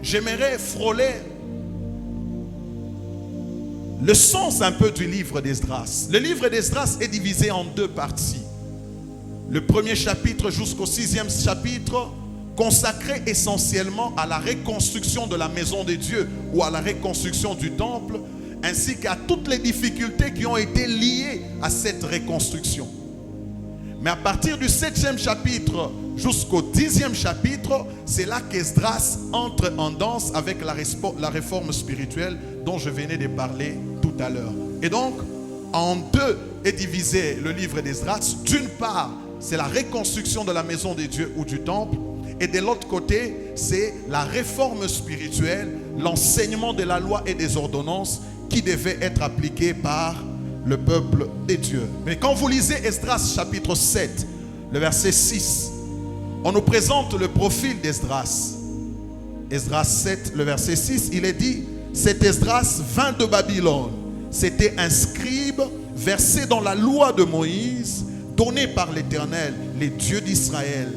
S5: j'aimerais frôler le sens un peu du livre d'Esdras. Le livre d'Esdras est divisé en deux parties. Le premier chapitre jusqu'au 6e chapitre, consacré essentiellement à la reconstruction de la maison de Dieu ou à la reconstruction du temple, ainsi qu'à toutes les difficultés qui ont été liées à cette reconstruction. Mais à partir du 7e chapitre jusqu'au 10e chapitre, c'est là qu'Esdras entre en danse avec la réforme spirituelle dont je venais de parler tout à l'heure. Et donc, en deux est divisé le livre d'Esdras. D'une part, c'est la reconstruction de la maison de Dieu ou du temple. Et de l'autre côté, c'est la réforme spirituelle, l'enseignement de la loi et des ordonnances qui devait être appliqué par le peuple de Dieu. Mais quand vous lisez Esdras chapitre 7, le verset 6, on nous présente le profil d'Esdras. Esdras 7, le verset 6, il est dit: cet Esdras vint de Babylone. C'était un scribe versé dans la loi de Moïse, donnée par l'Éternel, les dieux d'Israël.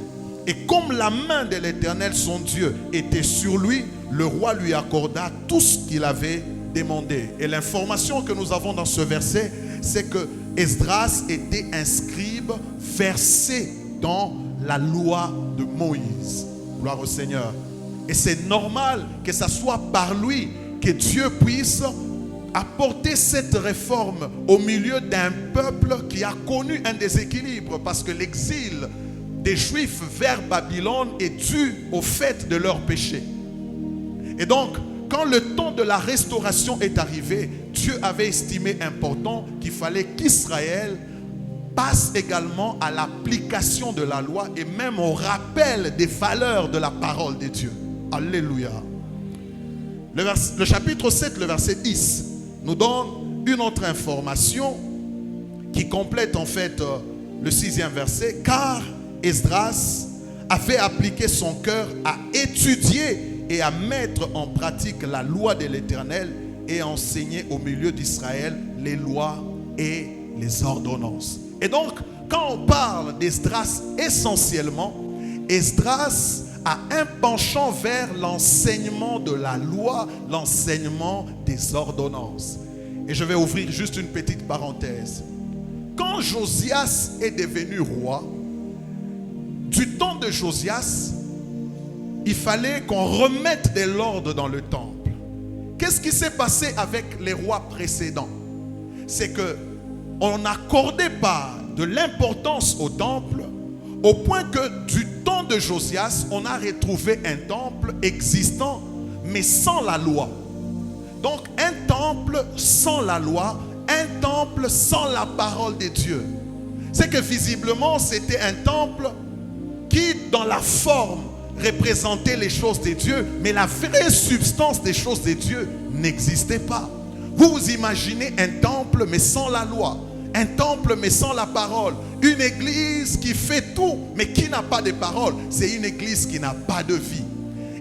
S5: Et comme la main de l'Éternel, son Dieu, était sur lui, le roi lui accorda tout ce qu'il avait demandé. Et l'information que nous avons dans ce verset, c'est que Esdras était un scribe versé dans la loi de Moïse. Gloire au Seigneur. Et c'est normal que ce soit par lui que Dieu puisse apporter cette réforme au milieu d'un peuple qui a connu un déséquilibre, parce que l'exil des Juifs vers Babylone est dû au fait de leur péché. Et donc, quand le temps de la restauration est arrivé, Dieu avait estimé important qu'il fallait qu'Israël passe également à l'application de la loi et même au rappel des valeurs de la parole de Dieu. Alléluia. Le chapitre 7, le verset 10, nous donne une autre information qui complète en fait le 6e verset. Car Esdras avait appliqué son cœur à étudier et à mettre en pratique la loi de l'Éternel et à enseigner au milieu d'Israël les lois et les ordonnances. Et donc, quand on parle d'Esdras, essentiellement, Esdras a un penchant vers l'enseignement de la loi, l'enseignement des ordonnances. Et je vais ouvrir juste une petite parenthèse. Quand Josias est devenu roi, du temps de Josias, il fallait qu'on remette de l'ordre dans le temple. Qu'est-ce qui s'est passé avec les rois précédents? C'est qu'on n'accordait pas de l'importance au temple, au point que du temps de Josias, on a retrouvé un temple existant, mais sans la loi. Donc un temple sans la loi, un temple sans la parole de Dieu. C'est que visiblement, c'était un temple qui, dans la forme, représentait les choses de Dieu, mais la vraie substance des choses de Dieu n'existait pas. Vous vous imaginez un temple, mais sans la loi. Un temple, mais sans la parole. Une église qui fait tout, mais qui n'a pas de parole. C'est une église qui n'a pas de vie.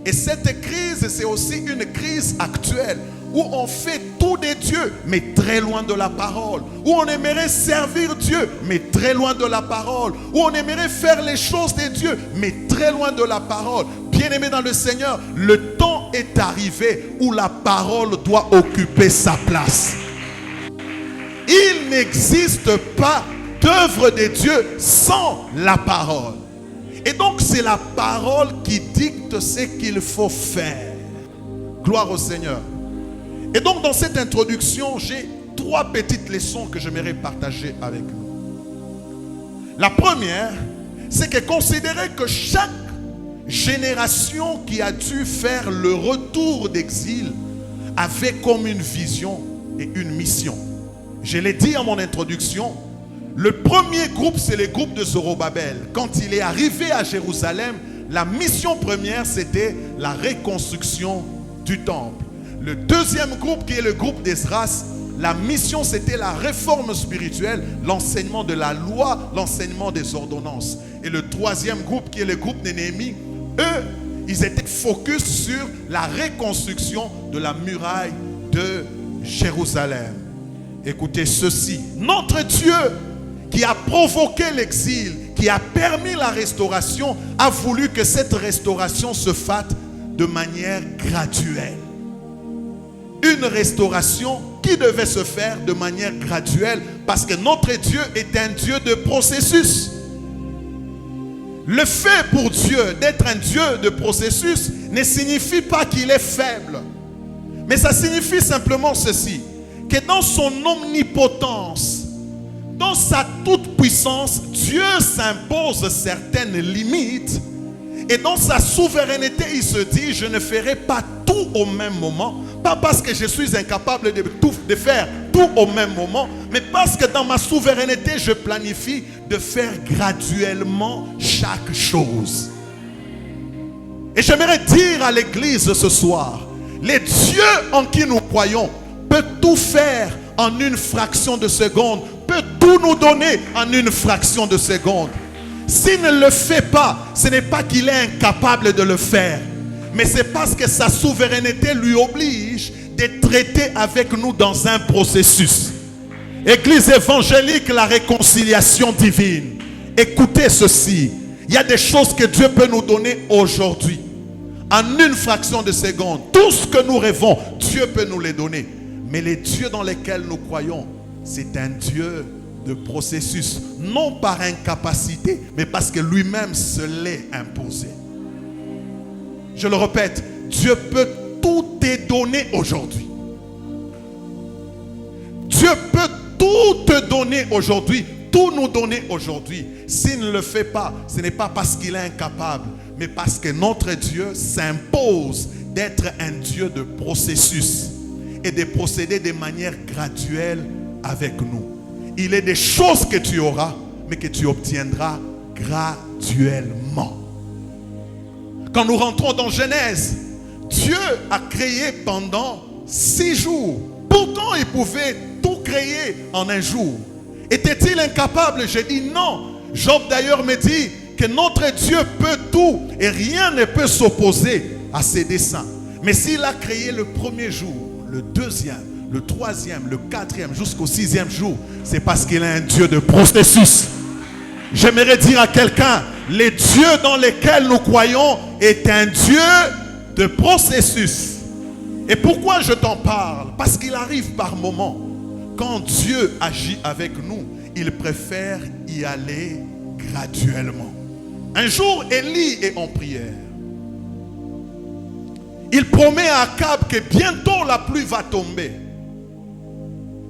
S5: Et cette crise, c'est aussi une crise actuelle, où on fait tout de Dieu, mais très loin de la parole. Où on aimerait servir Dieu, mais très loin de la parole. Où on aimerait faire les choses de Dieu, mais très loin de la parole. Bien-aimés dans le Seigneur, le temps est arrivé où la parole doit occuper sa place. Il n'existe pas d'œuvre de Dieu sans la parole. Et donc c'est la parole qui dicte ce qu'il faut faire. Gloire au Seigneur. Et donc dans cette introduction, j'ai 3 petites leçons que j'aimerais partager avec vous. La première, c'est que considérez que chaque génération qui a dû faire le retour d'exil avait comme une vision et une mission. Je l'ai dit en mon introduction, le premier groupe, c'est le groupe de Zorobabel. Quand il est arrivé à Jérusalem, la mission première, c'était la reconstruction du temple. Le deuxième groupe, qui est le groupe d'Esdras, la mission, c'était la réforme spirituelle, l'enseignement de la loi, l'enseignement des ordonnances. Et le troisième groupe, qui est le groupe de Néhémie, eux, ils étaient focus sur la reconstruction de la muraille de Jérusalem. Écoutez ceci. Notre Dieu qui a provoqué l'exil, qui a permis la restauration, a voulu que cette restauration se fasse de manière graduelle. Une restauration qui devait se faire de manière graduelle parce que notre Dieu est un Dieu de processus. Le fait pour Dieu d'être un Dieu de processus ne signifie pas qu'il est faible. Mais ça signifie simplement ceci, que dans son omnipotence, dans sa toute-puissance, Dieu s'impose certaines limites. Et dans sa souveraineté, il se dit, je ne ferai pas tout au même moment. Pas parce que je suis incapable de faire tout au même moment, mais parce que dans ma souveraineté, je planifie de faire graduellement chaque chose. Et j'aimerais dire à l'église ce soir, les dieux en qui nous croyons peut tout faire en une fraction de seconde, peut tout nous donner en une fraction de seconde. S'il ne le fait pas, ce n'est pas qu'il est incapable de le faire, mais c'est parce que sa souveraineté lui oblige de traiter avec nous dans un processus. Église évangélique, la réconciliation divine. Écoutez ceci, il y a des choses que Dieu peut nous donner aujourd'hui. En une fraction de seconde, tout ce que nous rêvons, Dieu peut nous les donner. Mais les dieux dans lesquels nous croyons, c'est un Dieu de processus. Non par incapacité, mais parce que lui-même se l'est imposé. Je le répète, Dieu peut tout te donner aujourd'hui. Dieu peut tout te donner aujourd'hui, tout nous donner aujourd'hui. S'il ne le fait pas, ce n'est pas parce qu'il est incapable, mais parce que notre Dieu s'impose d'être un Dieu de processus et de procéder de manière graduelle avec nous. Il est des choses que tu auras, mais que tu obtiendras graduellement. Quand nous rentrons dans Genèse, Dieu a créé pendant 6 jours. Pourtant, il pouvait tout créer en un jour. Était-il incapable? J'ai dit non. Job d'ailleurs me dit que notre Dieu peut tout et rien ne peut s'opposer à ses desseins. Mais s'il a créé le premier jour, le deuxième, le troisième, le quatrième, jusqu'au 6e jour, c'est parce qu'il est un Dieu de processus. J'aimerais dire à quelqu'un, les dieux dans lesquels nous croyons est un Dieu de processus. Et pourquoi je t'en parle? Parce qu'il arrive par moments, quand Dieu agit avec nous, il préfère y aller graduellement. Un jour, Élie est en prière. Il promet à Akab que bientôt la pluie va tomber.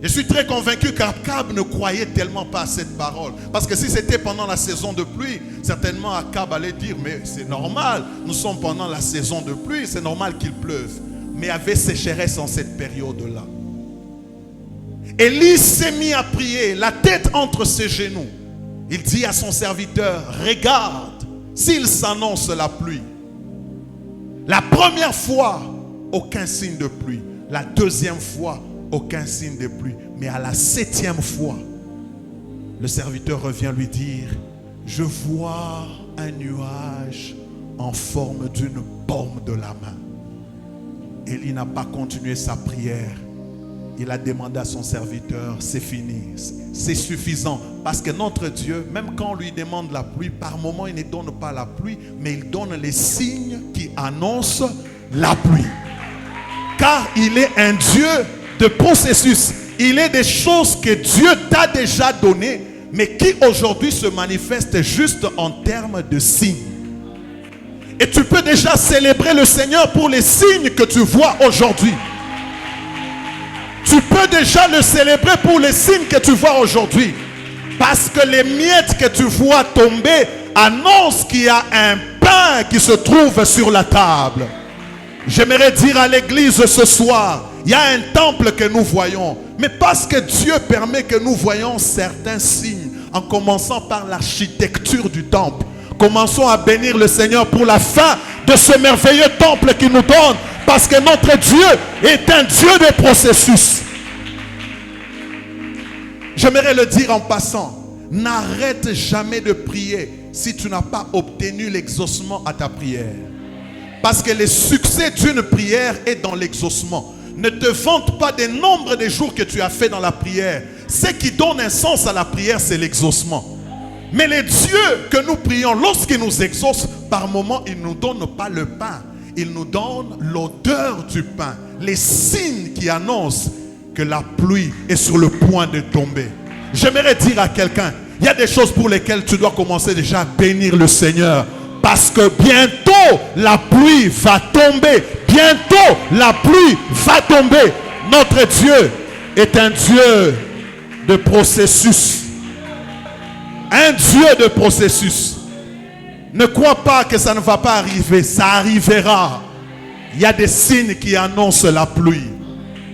S5: Je suis très convaincu qu'Akab ne croyait tellement pas à cette parole. Parce que si c'était pendant la saison de pluie, certainement Akab allait dire, mais c'est normal, nous sommes pendant la saison de pluie, c'est normal qu'il pleuve. Mais il y avait sécheresse en cette période-là. Élie s'est mis à prier, la tête entre ses genoux. Il dit à son serviteur, regarde, s'il s'annonce la pluie. La première fois, aucun signe de pluie. La deuxième fois, aucun signe de pluie. Mais à la 7e fois, le serviteur revient lui dire, je vois un nuage en forme d'une paume de la main. Élie n'a pas continué sa prière. Il a demandé à son serviteur, c'est fini, c'est suffisant. Parce que notre Dieu, même quand on lui demande la pluie, par moment il ne donne pas la pluie, mais il donne les signes qui annoncent la pluie. Car il est un Dieu de processus. Il est des choses que Dieu t'a déjà données, mais qui aujourd'hui se manifestent juste en termes de signes. Et tu peux déjà célébrer le Seigneur pour les signes que tu vois aujourd'hui. Tu peux déjà le célébrer pour les signes que tu vois aujourd'hui. Parce que les miettes que tu vois tomber annoncent qu'il y a un pain qui se trouve sur la table. J'aimerais dire à l'église ce soir, il y a un temple que nous voyons. Mais parce que Dieu permet que nous voyons certains signes, en commençant par l'architecture du temple. Commençons à bénir le Seigneur pour la fin de ce merveilleux temple qu'il nous donne. Parce que notre Dieu est un Dieu de processus. J'aimerais le dire en passant. N'arrête jamais de prier si tu n'as pas obtenu l'exaucement à ta prière. Parce que le succès d'une prière est dans l'exaucement. Ne te vante pas des nombres des jours que tu as fait dans la prière. Ce qui donne un sens à la prière, c'est l'exaucement. Mais les dieux que nous prions, lorsqu'ils nous exaucent, par moments, ils ne nous donnent pas le pain. Ils nous donnent l'odeur du pain. Les signes qui annoncent que la pluie est sur le point de tomber. J'aimerais dire à quelqu'un, il y a des choses pour lesquelles tu dois commencer déjà à bénir le Seigneur. Parce que bientôt, la pluie va tomber. Bientôt, la pluie va tomber. Notre Dieu est un Dieu de processus. Un Dieu de processus. Ne crois pas que ça ne va pas arriver. Ça arrivera. Il y a des signes qui annoncent la pluie.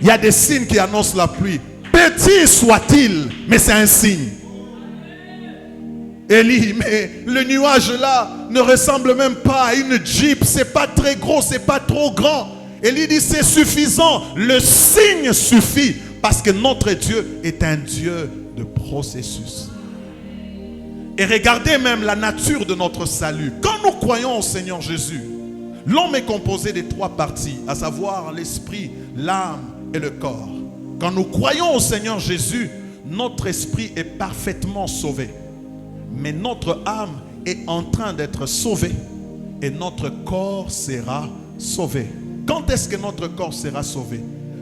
S5: Il y a des signes qui annoncent la pluie. Petit soit-il, mais c'est un signe. Élie, mais le nuage là ne ressemble même pas à une Jeep. C'est pas très gros, c'est pas trop grand. Élie dit c'est suffisant. Le signe suffit. Parce que notre Dieu est un Dieu de processus. Et regardez même la nature de notre salut. Quand nous croyons au Seigneur Jésus, l'homme est composé de 3 parties, à savoir l'esprit, l'âme et le corps. Quand nous croyons au Seigneur Jésus, notre esprit est parfaitement sauvé. Mais notre âme est en train d'être sauvée et notre corps sera sauvé. Quand est-ce que notre corps sera sauvé?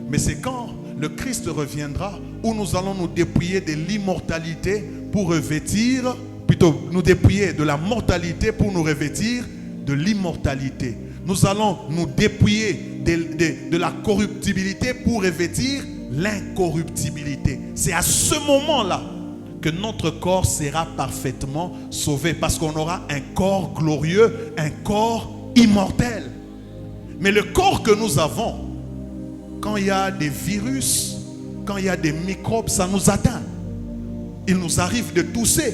S5: Mais c'est quand le Christ reviendra où nous allons nous dépouiller de l'immortalité pour revêtir, plutôt nous dépouiller de la mortalité pour nous revêtir de l'immortalité. Nous allons nous dépouiller de la corruptibilité pour revêtir l'incorruptibilité. C'est à ce moment-là que notre corps sera parfaitement sauvé parce qu'on aura un corps glorieux, un corps immortel. Mais le corps que nous avons, quand il y a des virus, quand il y a des microbes, ça nous atteint. Il nous arrive de tousser.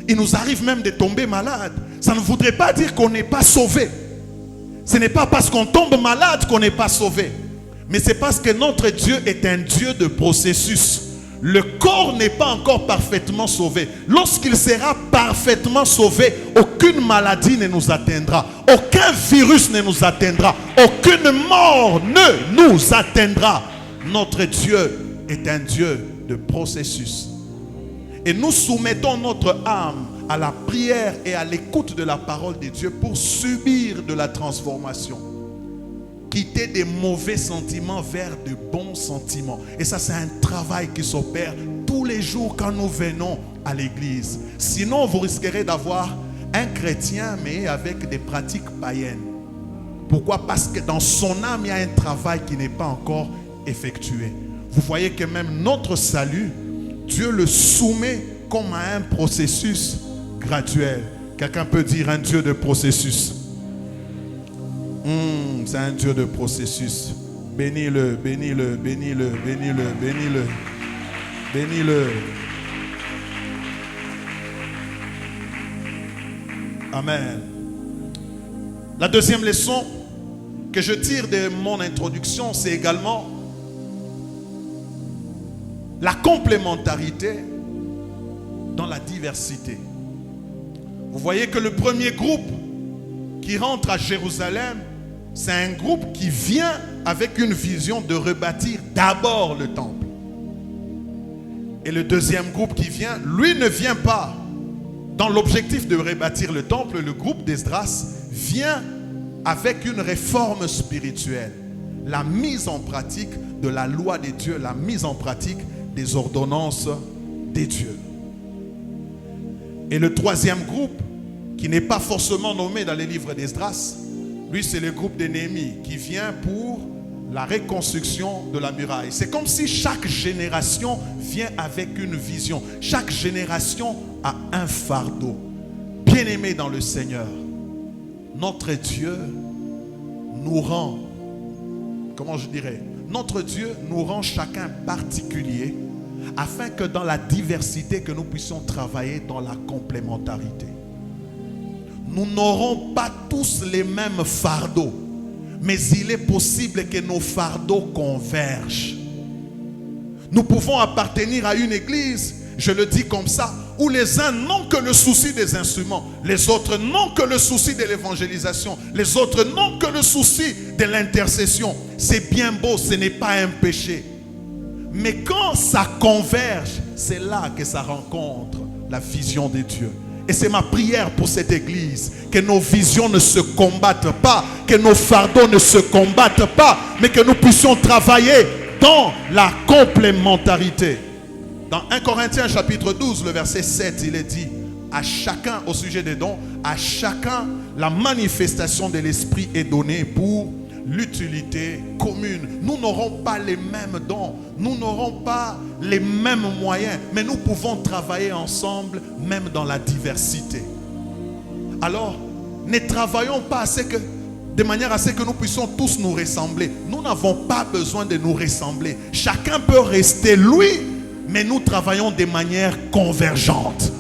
S5: Il nous arrive même de tomber malade. Ça ne voudrait pas dire qu'on n'est pas sauvé. Ce n'est pas parce qu'on tombe malade qu'on n'est pas sauvé. Mais c'est parce que notre Dieu est un Dieu de processus. Le corps n'est pas encore parfaitement sauvé. Lorsqu'il sera parfaitement sauvé, aucune maladie ne nous atteindra. Aucun virus ne nous atteindra. Aucune mort ne nous atteindra. Notre Dieu est un Dieu de processus. Et nous soumettons notre âme à la prière et à l'écoute de la parole de Dieu pour subir de la transformation. Quitter des mauvais sentiments vers de bons sentiments. Et ça, c'est un travail qui s'opère tous les jours quand nous venons à l'église. Sinon, vous risquerez d'avoir un chrétien, mais avec des pratiques païennes. Pourquoi? Parce que dans son âme, il y a un travail qui n'est pas encore effectué. Vous voyez que même notre salut, Dieu le soumet comme à un processus graduel. Quelqu'un peut dire un Dieu de processus. C'est un Dieu de processus. Bénis-le, bénis-le, bénis-le, bénis-le, bénis-le, bénis-le. Amen. La deuxième leçon que je tire de mon introduction, c'est également la complémentarité dans la diversité. Vous voyez que le premier groupe qui rentre à Jérusalem, c'est un groupe qui vient avec une vision de rebâtir d'abord le temple. Et le deuxième groupe qui vient, lui ne vient pas dans l'objectif de rebâtir le temple. Le groupe d'Esdras vient avec une réforme spirituelle. La mise en pratique de la loi des dieux, la mise en pratique des ordonnances des dieux. Et le troisième groupe, qui n'est pas forcément nommé dans les livres d'Esdras, lui c'est le groupe de Néhémie qui vient pour la reconstruction de la muraille. C'est comme si chaque génération vient avec une vision. Chaque génération a un fardeau. Bien-aimés dans le Seigneur, notre Dieu nous rend, comment je dirais, notre Dieu nous rend chacun particulier afin que dans la diversité que nous puissions travailler dans la complémentarité. Nous n'aurons pas tous les mêmes fardeaux, mais il est possible que nos fardeaux convergent. Nous pouvons appartenir à une église, je le dis comme ça, où les uns n'ont que le souci des instruments, les autres n'ont que le souci de l'évangélisation, les autres n'ont que le souci de l'intercession. C'est bien beau, ce n'est pas un péché. Mais quand ça converge, c'est là que ça rencontre la vision de Dieu. Et c'est ma prière pour cette église, que nos visions ne se combattent pas, que nos fardeaux ne se combattent pas, mais que nous puissions travailler dans la complémentarité. Dans 1 Corinthiens chapitre 12, le verset 7, il est dit, à chacun, au sujet des dons, à chacun, la manifestation de l'esprit est donnée pour l'utilité commune. Nous n'aurons pas les mêmes dons, nous n'aurons pas les mêmes moyens, mais nous pouvons travailler ensemble, même dans la diversité. Alors, ne travaillons pas de manière à ce que nous puissions tous nous ressembler. Nous n'avons pas besoin de nous ressembler. Chacun peut rester lui, mais nous travaillons de manière convergente.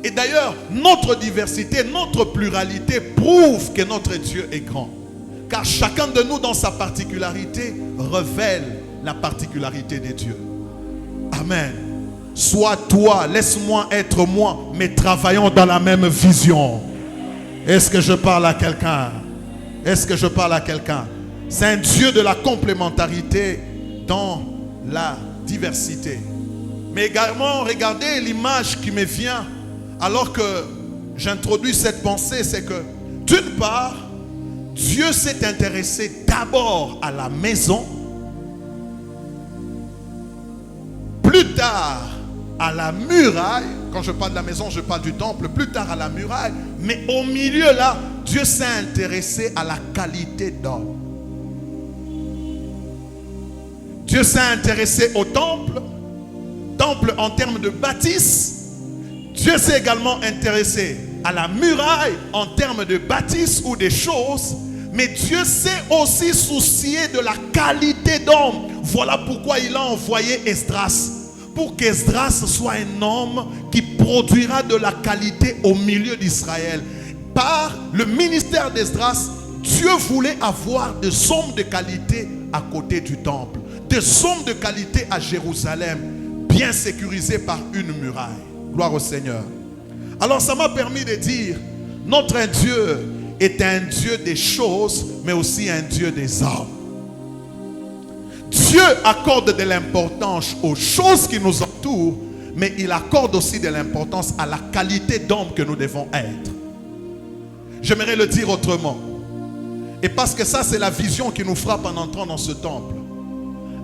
S5: Et d'ailleurs, notre diversité, notre pluralité prouve que notre Dieu est grand. Car chacun de nous, dans sa particularité, révèle la particularité de Dieu. Amen. Sois toi, laisse-moi être moi, mais travaillons dans la même vision. Est-ce que je parle à quelqu'un? Est-ce que je parle à quelqu'un? C'est un Dieu de la complémentarité dans la diversité. Mais également, regardez l'image qui me vient alors que j'introduis cette pensée, c'est que d'une part, Dieu s'est intéressé d'abord à la maison, plus tard à la muraille. Quand je parle de la maison, je parle du temple, plus tard à la muraille. Mais au milieu là, Dieu s'est intéressé à la qualité d'homme. Dieu s'est intéressé au temple en termes de bâtisse. Dieu s'est également intéressé à la muraille en termes de bâtisse ou des choses. Mais Dieu s'est aussi soucié de la qualité d'homme. Voilà pourquoi il a envoyé Esdras. Pour qu'Esdras soit un homme qui produira de la qualité au milieu d'Israël. Par le ministère d'Esdras, Dieu voulait avoir des hommes de qualité à côté du temple. Des hommes de qualité à Jérusalem, bien sécurisés par une muraille. Gloire au Seigneur. Alors ça m'a permis de dire, notre Dieu est un Dieu des choses, mais aussi un Dieu des hommes. Dieu accorde de l'importance aux choses qui nous entourent, mais il accorde aussi de l'importance à la qualité d'homme que nous devons être. J'aimerais le dire autrement. Et parce que ça, c'est la vision qui nous frappe en entrant dans ce temple.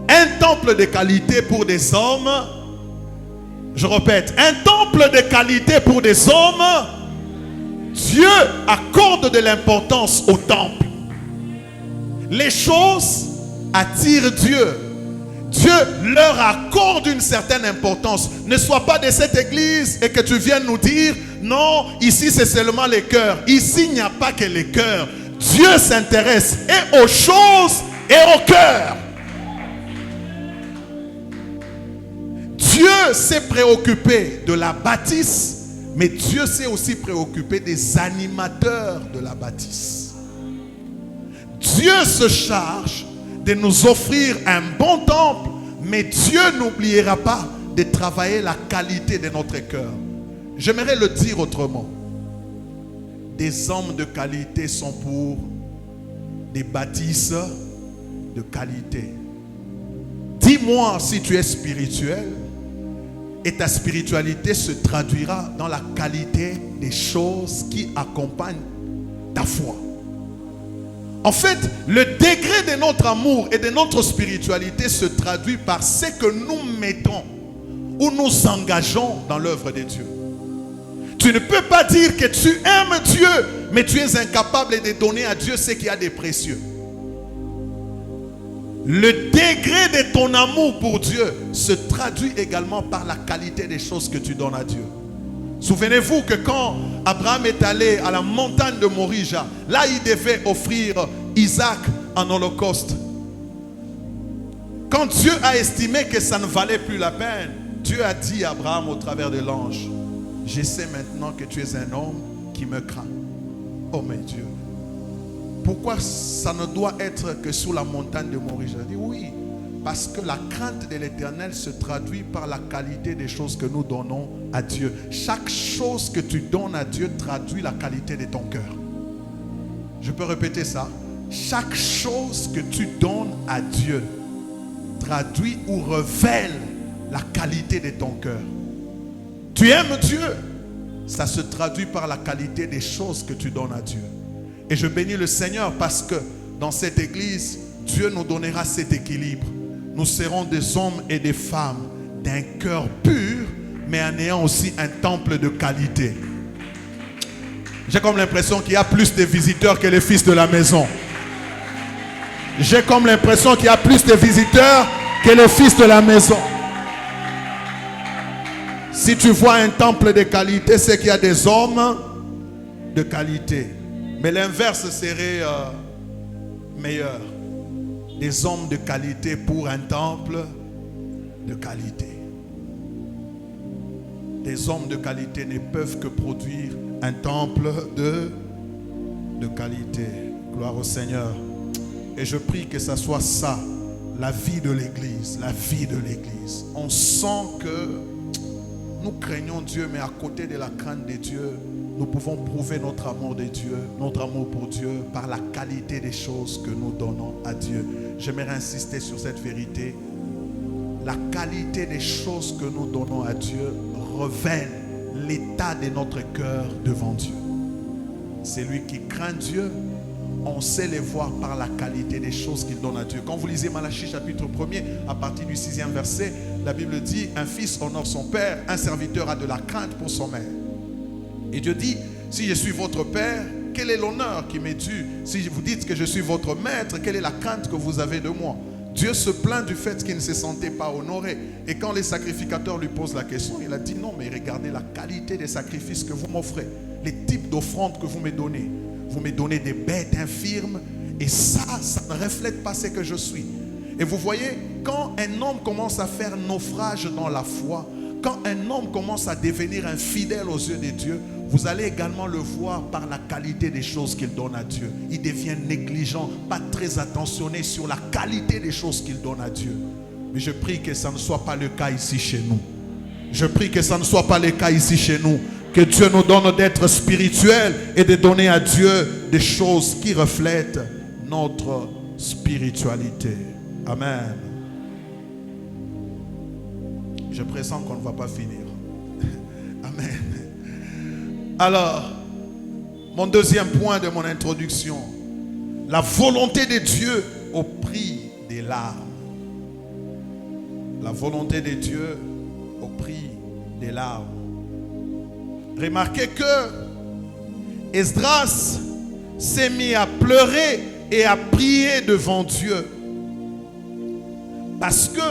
S5: Un temple de qualité pour des hommes. Je répète, un temple de qualité pour des hommes. Dieu accorde de l'importance au temple. Les choses attirent Dieu. Dieu leur accorde une certaine importance. Ne sois pas de cette église et que tu viennes nous dire, non, ici c'est seulement les cœurs. Ici il n'y a pas que les cœurs. Dieu s'intéresse et aux choses et au cœur. Dieu s'est préoccupé de la bâtisse, mais Dieu s'est aussi préoccupé des animateurs de la bâtisse. Dieu se charge de nous offrir un bon temple, mais Dieu n'oubliera pas de travailler la qualité de notre cœur. J'aimerais le dire autrement. Des hommes de qualité sont pour des bâtisses de qualité. Dis-moi si tu es spirituel et ta spiritualité se traduira dans la qualité des choses qui accompagnent ta foi. En fait, le degré de notre amour et de notre spiritualité se traduit par ce que nous mettons ou nous engageons dans l'œuvre de Dieu. Tu ne peux pas dire que tu aimes Dieu, mais tu es incapable de donner à Dieu ce qu'il y a de précieux. Le degré de ton amour pour Dieu se traduit également par la qualité des choses que tu donnes à Dieu. Souvenez-vous que quand Abraham est allé à la montagne de Morija, là il devait offrir Isaac en holocauste. Quand Dieu a estimé que ça ne valait plus la peine, Dieu a dit à Abraham au travers de l'ange, je sais maintenant que tu es un homme qui me craint. Oh mon Dieu, pourquoi ça ne doit être que sous la montagne de Morija? Il dit oui, Parce que la crainte de l'Éternel se traduit par la qualité des choses que nous donnons à Dieu. Chaque chose que tu donnes à Dieu traduit la qualité de ton cœur. Je peux répéter ça. Chaque chose que tu donnes à Dieu traduit ou révèle la qualité de ton cœur. Tu aimes Dieu, ça se traduit par la qualité des choses que tu donnes à Dieu. Et je bénis le Seigneur parce que dans cette église, Dieu nous donnera cet équilibre. Nous serons des hommes et des femmes d'un cœur pur, mais en ayant aussi un temple de qualité. J'ai comme l'impression qu'il y a plus de visiteurs que les fils de la maison. J'ai comme l'impression qu'il y a plus de visiteurs que les fils de la maison. Si tu vois un temple de qualité, c'est qu'il y a des hommes de qualité. Mais l'inverse serait meilleur. Des hommes de qualité pour un temple de qualité. Des hommes de qualité ne peuvent que produire un temple de qualité. Gloire au Seigneur. Et je prie que ça soit ça, la vie de l'Église, la vie de l'Église. On sent que nous craignons Dieu, mais à côté de la crainte de Dieu, nous pouvons prouver notre amour de Dieu, notre amour pour Dieu, par la qualité des choses que nous donnons à Dieu. J'aimerais insister sur cette vérité. La qualité des choses que nous donnons à Dieu révèle l'état de notre cœur devant Dieu. Celui qui craint Dieu, on sait les voir par la qualité des choses qu'il donne à Dieu. Quand vous lisez Malachie chapitre 1er, à partir du 6e verset, la Bible dit, un fils honore son père, un serviteur a de la crainte pour son maître. Et Dieu dit, si je suis votre père, quel est l'honneur qui m'est dû? Si vous dites que je suis votre maître, quelle est la crainte que vous avez de moi? Dieu se plaint du fait qu'il ne se sentait pas honoré. Et quand les sacrificateurs lui posent la question, il a dit, non, mais regardez la qualité des sacrifices que vous m'offrez, les types d'offrandes que vous me donnez. Vous me donnez des bêtes infirmes, et ça ne reflète pas ce que je suis. Et vous voyez, quand un homme commence à faire naufrage dans la foi, quand un homme commence à devenir infidèle aux yeux de Dieu, vous allez également le voir par la qualité des choses qu'il donne à Dieu. Il devient négligent, pas très attentionné sur la qualité des choses qu'il donne à Dieu. Mais je prie que ça ne soit pas le cas ici chez nous. Je prie que ça ne soit pas le cas ici chez nous. Que Dieu nous donne d'être spirituels et de donner à Dieu des choses qui reflètent notre spiritualité. Amen. Je pressens qu'on ne va pas finir. Amen. Alors, mon deuxième point de mon introduction, la volonté de Dieu au prix des larmes. La volonté de Dieu au prix des larmes. Remarquez que Esdras s'est mis à pleurer et à prier devant Dieu. Parce que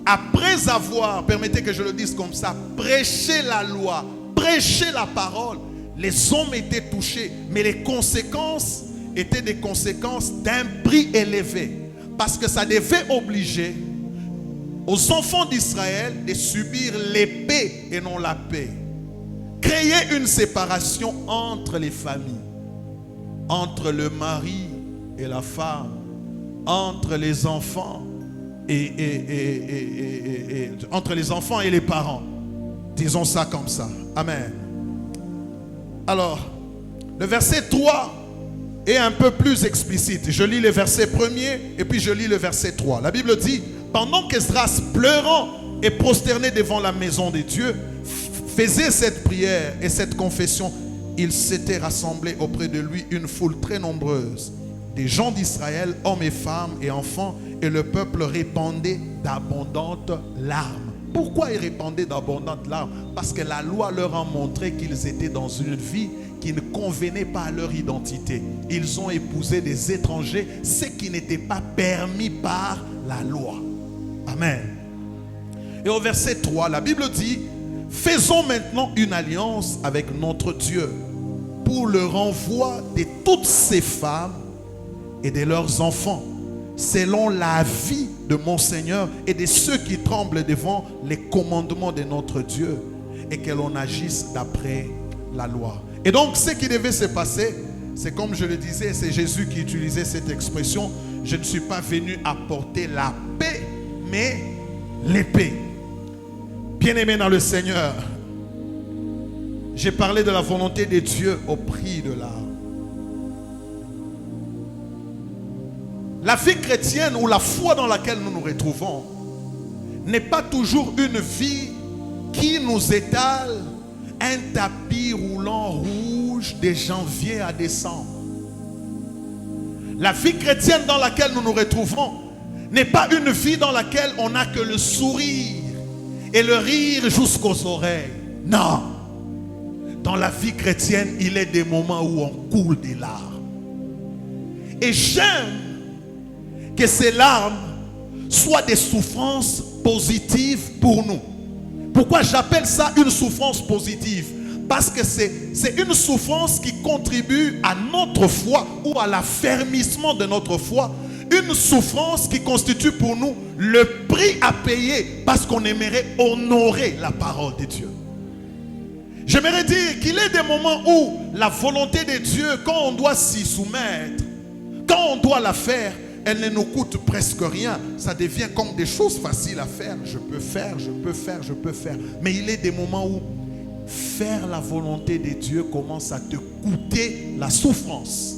S5: après avoir, permettez que je le dise comme ça, prêché la loi, prêché la parole, les hommes étaient touchés, mais les conséquences étaient des conséquences d'un prix élevé. Parce que ça devait obliger aux enfants d'Israël de subir l'épée et non la paix. Créer une séparation entre les familles, entre le mari et la femme, entre les enfants entre les enfants et les parents. Disons ça comme ça. Amen. Alors, le verset 3 est un peu plus explicite. Je lis le verset 1er et puis je lis le verset 3. La Bible dit, pendant qu'Esdras, pleurant et prosterné devant la maison de Dieu, faisait cette prière et cette confession, il s'était rassemblé auprès de lui une foule très nombreuse, des gens d'Israël, hommes et femmes et enfants, et le peuple répandait d'abondantes larmes. Pourquoi ils répandaient d'abondantes larmes? Parce que la loi leur a montré qu'ils étaient dans une vie qui ne convenait pas à leur identité. Ils ont épousé des étrangers, ce qui n'était pas permis par la loi. Amen. Et au verset 3, la Bible dit, faisons maintenant une alliance avec notre Dieu pour le renvoi de toutes ces femmes et de leurs enfants, selon la vie de mon Seigneur et de ceux qui tremblent devant les commandements de notre Dieu, et que l'on agisse d'après la loi. Et donc ce qui devait se passer, c'est comme je le disais, c'est Jésus qui utilisait cette expression, je ne suis pas venu apporter la paix, mais l'épée. Bien-aimé dans le Seigneur, j'ai parlé de la volonté de Dieu au prix de l'art. La vie chrétienne ou la foi dans laquelle nous nous retrouvons n'est pas toujours une vie qui nous étale un tapis roulant rouge de janvier à décembre. La vie chrétienne dans laquelle nous nous retrouvons n'est pas une vie dans laquelle on n'a que le sourire et le rire jusqu'aux oreilles. Non. Dans la vie chrétienne, il est des moments où on coule des larmes. Et j'aime que ces larmes soient des souffrances positives pour nous. Pourquoi j'appelle ça une souffrance positive? Parce que c'est une souffrance qui contribue à notre foi ou à l'affermissement de notre foi. Une souffrance qui constitue pour nous le prix à payer parce qu'on aimerait honorer la parole de Dieu. J'aimerais dire qu'il y a des moments où la volonté de Dieu, quand on doit s'y soumettre, quand on doit la faire, elle ne nous coûte presque rien. Ça devient comme des choses faciles à faire. Je peux faire, je peux faire, je peux faire. Mais il y a des moments où faire la volonté de Dieu commence à te coûter la souffrance.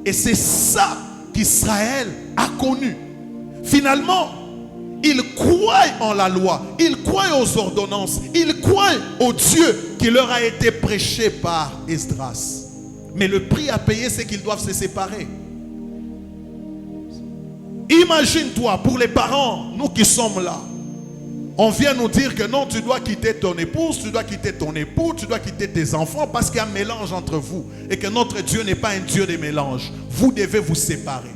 S5: Et c'est ça qu'Israël a connu. Finalement, ils croient en la loi, ils croient aux ordonnances, ils croient au Dieu qui leur a été prêché par Esdras. Mais le prix à payer, c'est qu'ils doivent se séparer. Imagine-toi, pour les parents, nous qui sommes là, on vient nous dire que non, tu dois quitter ton épouse, tu dois quitter ton époux, tu dois quitter tes enfants parce qu'il y a un mélange entre vous et que notre Dieu n'est pas un Dieu de mélange. Vous devez vous séparer.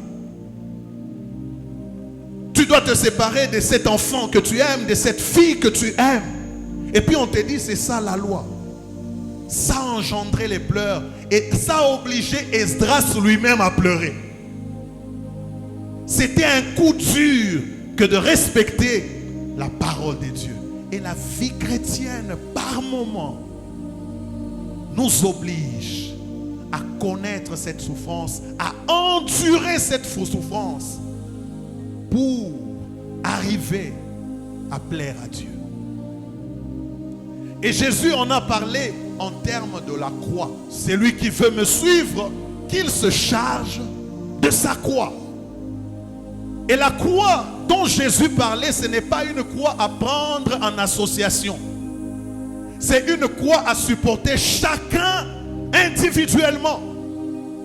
S5: Tu dois te séparer de cet enfant que tu aimes, de cette fille que tu aimes. Et puis on te dit, c'est ça la loi. Ça a engendré les pleurs et ça a obligé Esdras lui-même à pleurer. C'était un coup dur que de respecter la parole de Dieu. Et la vie chrétienne, par moments, nous oblige à connaître cette souffrance, à endurer cette souffrance pour arriver à plaire à Dieu. Et Jésus en a parlé en termes de la croix. Celui qui veut me suivre, qu'il se charge de sa croix. Et la croix dont Jésus parlait, ce n'est pas une croix à prendre en association. C'est une croix à supporter chacun individuellement.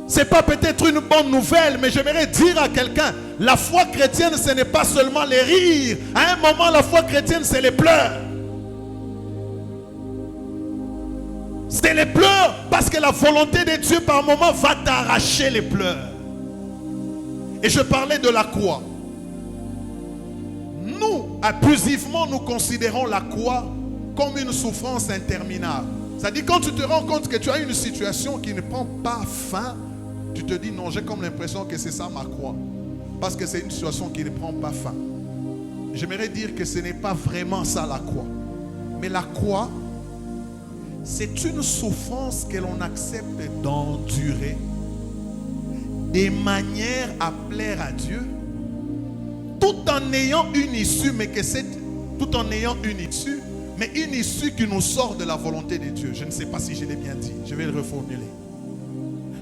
S5: Ce n'est pas peut-être une bonne nouvelle, mais j'aimerais dire à quelqu'un, la foi chrétienne, ce n'est pas seulement les rires. À un moment, la foi chrétienne, c'est les pleurs. C'est les pleurs parce que la volonté de Dieu, par moment, va t'arracher les pleurs. Et je parlais de la croix. Nous, abusivement, nous considérons la croix comme une souffrance interminable. C'est-à-dire, quand tu te rends compte que tu as une situation qui ne prend pas fin, tu te dis, non, j'ai comme l'impression que c'est ça ma croix. Parce que c'est une situation qui ne prend pas fin. J'aimerais dire que ce n'est pas vraiment ça la croix. Mais la croix, c'est une souffrance que l'on accepte d'endurer de manière à plaire à Dieu, tout en ayant une issue, mais une issue qui nous sort de la volonté de Dieu. Je ne sais pas si je l'ai bien dit. Je vais le reformuler.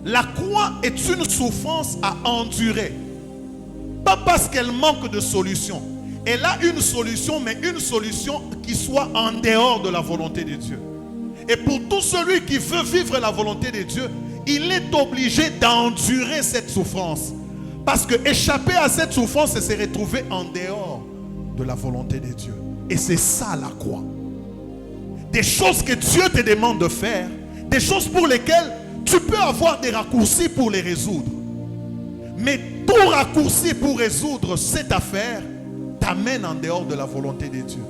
S5: La croix est une souffrance à endurer. Pas parce qu'elle manque de solution. Elle a une solution, mais une solution qui soit en dehors de la volonté de Dieu. Et pour tout celui qui veut vivre la volonté de Dieu, il est obligé d'endurer cette souffrance. Parce que échapper à cette souffrance, c'est se retrouver en dehors de la volonté de Dieu. Et c'est ça la croix. Des choses que Dieu te demande de faire, des choses pour lesquelles tu peux avoir des raccourcis pour les résoudre. Mais tout raccourci pour résoudre cette affaire t'amène en dehors de la volonté de Dieu.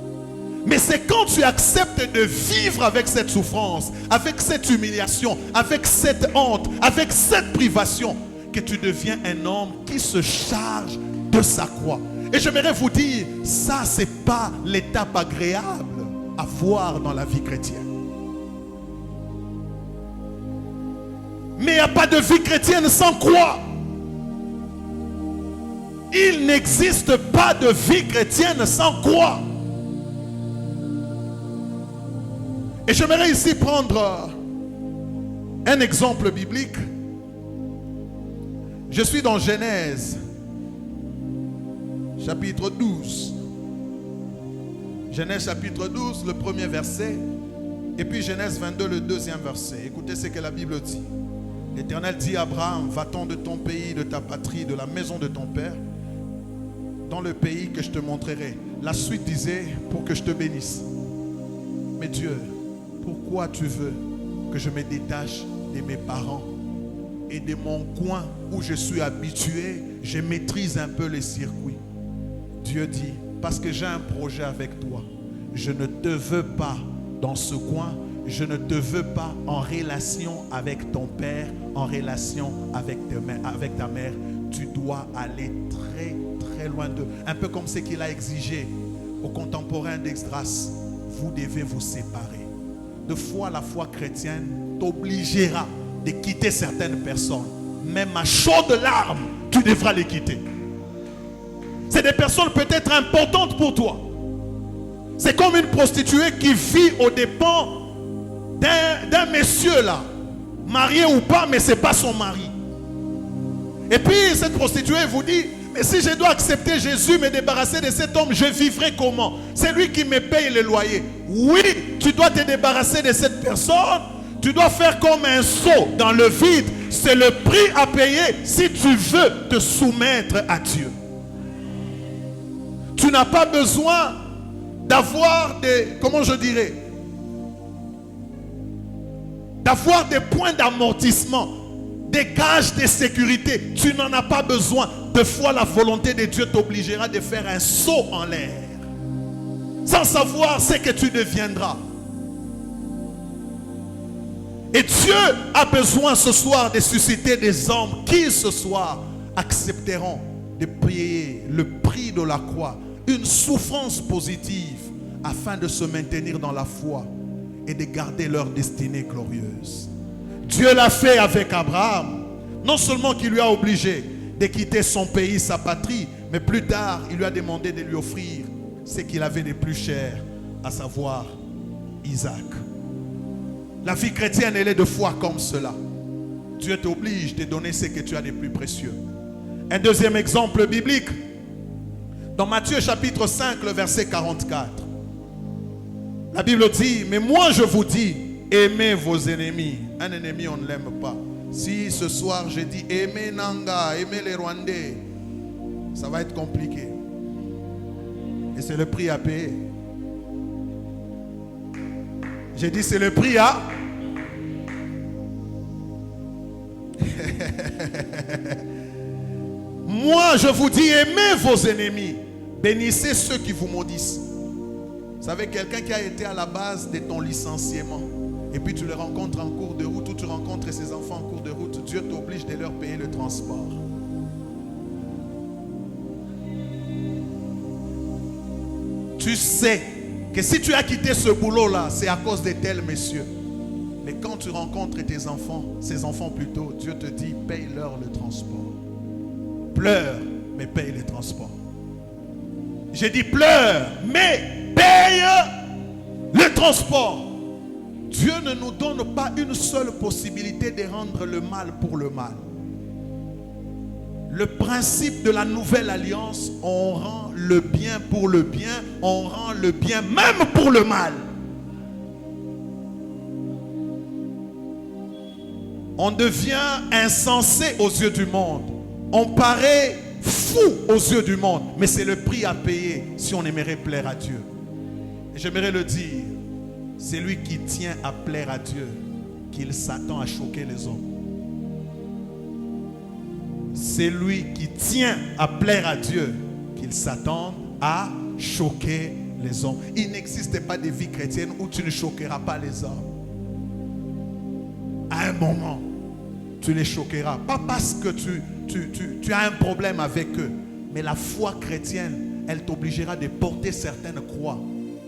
S5: Mais c'est quand tu acceptes de vivre avec cette souffrance, avec cette humiliation, avec cette honte, avec cette privation, que tu deviens un homme qui se charge de sa croix. Et j'aimerais vous dire, ça c'est pas l'étape agréable à voir dans la vie chrétienne. Mais il n'y a pas de vie chrétienne sans croix. Il n'existe pas de vie chrétienne sans croix. Et j'aimerais ici prendre un exemple biblique. Je suis dans Genèse, chapitre 12. Genèse chapitre 12, le premier verset. Et puis Genèse 22, le deuxième verset. Écoutez ce que la Bible dit. L'Éternel dit à Abraham, va-t'en de ton pays, de ta patrie, de la maison de ton père, dans le pays que je te montrerai. La suite disait, pour que je te bénisse. Mais Dieu, pourquoi tu veux que je me détache de mes parents et de mon coin où je suis habitué? Je maîtrise un peu les circuits. Dieu dit, parce que j'ai un projet avec toi. Je ne te veux pas dans ce coin. Je ne te veux pas en relation avec ton père, en relation avec ta mère. Tu dois aller très, très loin d'eux. Un peu comme ce qu'il a exigé aux contemporains d'Esdras. Vous devez vous séparer. De foi, la foi chrétienne t'obligera de quitter certaines personnes. Même à chaudes larmes, tu devras les quitter. C'est des personnes peut-être importantes pour toi. C'est comme une prostituée qui vit aux dépens d'un monsieur là, marié ou pas, mais ce n'est pas son mari. Et puis cette prostituée vous dit, mais si je dois accepter Jésus, me débarrasser de cet homme, je vivrai comment? C'est lui qui me paye le loyer. Oui, tu dois te débarrasser de cette personne. Tu dois faire comme un saut dans le vide. C'est le prix à payer si tu veux te soumettre à Dieu. Tu n'as pas besoin d'avoir des, comment je dirais, d'avoir des points d'amortissement, des gages de sécurité. Tu n'en as pas besoin. De fois, la volonté de Dieu t'obligera de faire un saut en l'air, sans savoir ce que tu deviendras. Et Dieu a besoin ce soir de susciter des hommes qui ce soir accepteront de payer le prix de la croix, une souffrance positive, afin de se maintenir dans la foi et de garder leur destinée glorieuse. Dieu l'a fait avec Abraham. Non seulement qu'il lui a obligé de quitter son pays, sa patrie, mais plus tard, il lui a demandé de lui offrir ce qu'il avait de plus cher, à savoir Isaac. La vie chrétienne, elle est de foi comme cela. Dieu t'oblige de donner ce que tu as de plus précieux. Un deuxième exemple biblique, dans Matthieu chapitre 5, le verset 44. La Bible dit, mais moi je vous dis, aimez vos ennemis. Un ennemi, on ne l'aime pas. Si ce soir je dis, aimez Nanga, aimez les Rwandais, ça va être compliqué. Et c'est le prix à payer. J'ai dit, c'est le prix à... Moi, je vous dis, aimez vos ennemis. Bénissez ceux qui vous maudissent. Vous savez, quelqu'un qui a été à la base de ton licenciement, et puis tu le rencontres en cours de route, ou tu rencontres ses enfants en cours de route, Dieu t'oblige de leur payer le transport. Tu sais que si tu as quitté ce boulot-là, c'est à cause de tel monsieur. Mais quand tu rencontres tes enfants, ses enfants plutôt, Dieu te dit, paye-leur le transport. Pleure, mais paye le transport. J'ai dit pleure, mais paye le transport. Dieu ne nous donne pas une seule possibilité de rendre le mal pour le mal. Le principe de la nouvelle alliance, on rend le bien pour le bien, on rend le bien même pour le mal. On devient insensé aux yeux du monde. On paraît fou aux yeux du monde. Mais c'est le prix à payer si on aimerait plaire à Dieu. Et j'aimerais le dire, c'est lui qui tient à plaire à Dieu qu'il s'attend à choquer les hommes. C'est lui qui tient à plaire à Dieu qu'il s'attend à choquer les hommes. Il n'existe pas de vie chrétienne où tu ne choqueras pas les hommes. À un moment, tu les choqueras. Pas parce que tu as un problème avec eux, mais la foi chrétienne, elle t'obligera de porter certaines croix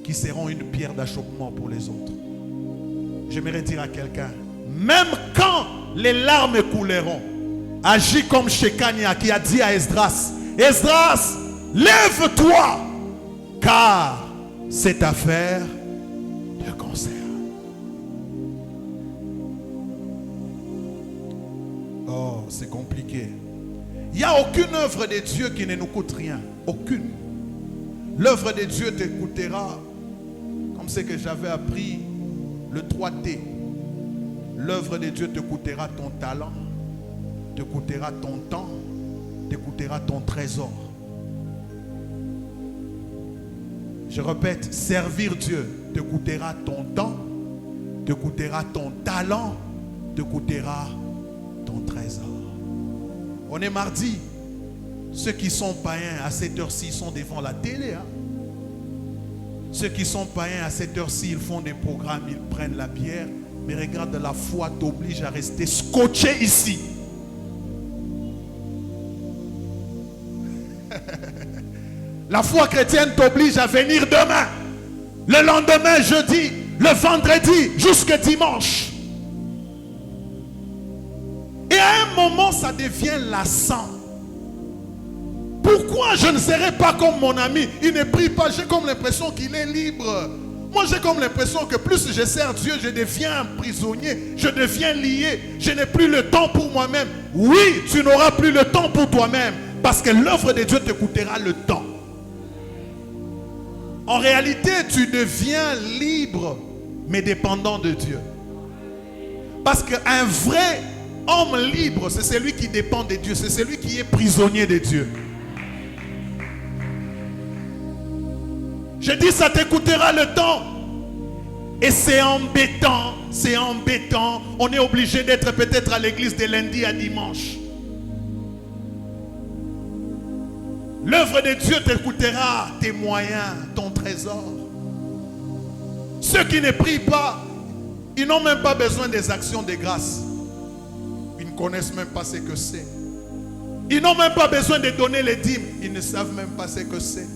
S5: qui seront une pierre d'achoppement pour les autres. J'aimerais dire à quelqu'un, même quand les larmes couleront, agis comme Shekania qui a dit à Esdras, Esdras, lève-toi, car cette affaire te concerne. Oh, c'est compliqué. Il n'y a aucune œuvre de Dieu qui ne nous coûte rien. Aucune. L'œuvre de Dieu te coûtera, comme c'est que j'avais appris, le 3T. L'œuvre de Dieu te coûtera ton talent, te coûtera ton temps, te coûtera ton trésor. Je répète, servir Dieu te coûtera ton temps, te coûtera ton talent, te coûtera ton trésor. On est mardi. Ceux qui sont païens à cette heure-ci sont devant la télé. Hein? Ceux qui sont païens à cette heure-ci, ils font des programmes, ils prennent la bière. Mais regarde, la foi t'oblige à rester scotché ici. La foi chrétienne t'oblige à venir demain, le lendemain, jeudi, le vendredi, jusqu'à dimanche. Et à un moment, ça devient lassant. Pourquoi je ne serai pas comme mon ami? Il ne prie pas, j'ai comme l'impression qu'il est libre. Moi, j'ai comme l'impression que plus je sers Dieu, je deviens un prisonnier, je deviens lié. Je n'ai plus le temps pour moi-même. Oui, tu n'auras plus le temps pour toi-même, parce que l'œuvre de Dieu te coûtera le temps. En réalité, tu deviens libre, mais dépendant de Dieu. Parce qu'un vrai homme libre, c'est celui qui dépend de Dieu, c'est celui qui est prisonnier de Dieu. Je dis, ça te coûtera le temps. Et c'est embêtant, c'est embêtant. On est obligé d'être peut-être à l'église de lundi à dimanche. L'œuvre de Dieu te coûtera tes moyens, ton trésor. Ceux qui ne prient pas, ils n'ont même pas besoin des actions de grâce. Ils ne connaissent même pas ce que c'est. Ils n'ont même pas besoin de donner les dîmes. Ils ne savent même pas ce que c'est.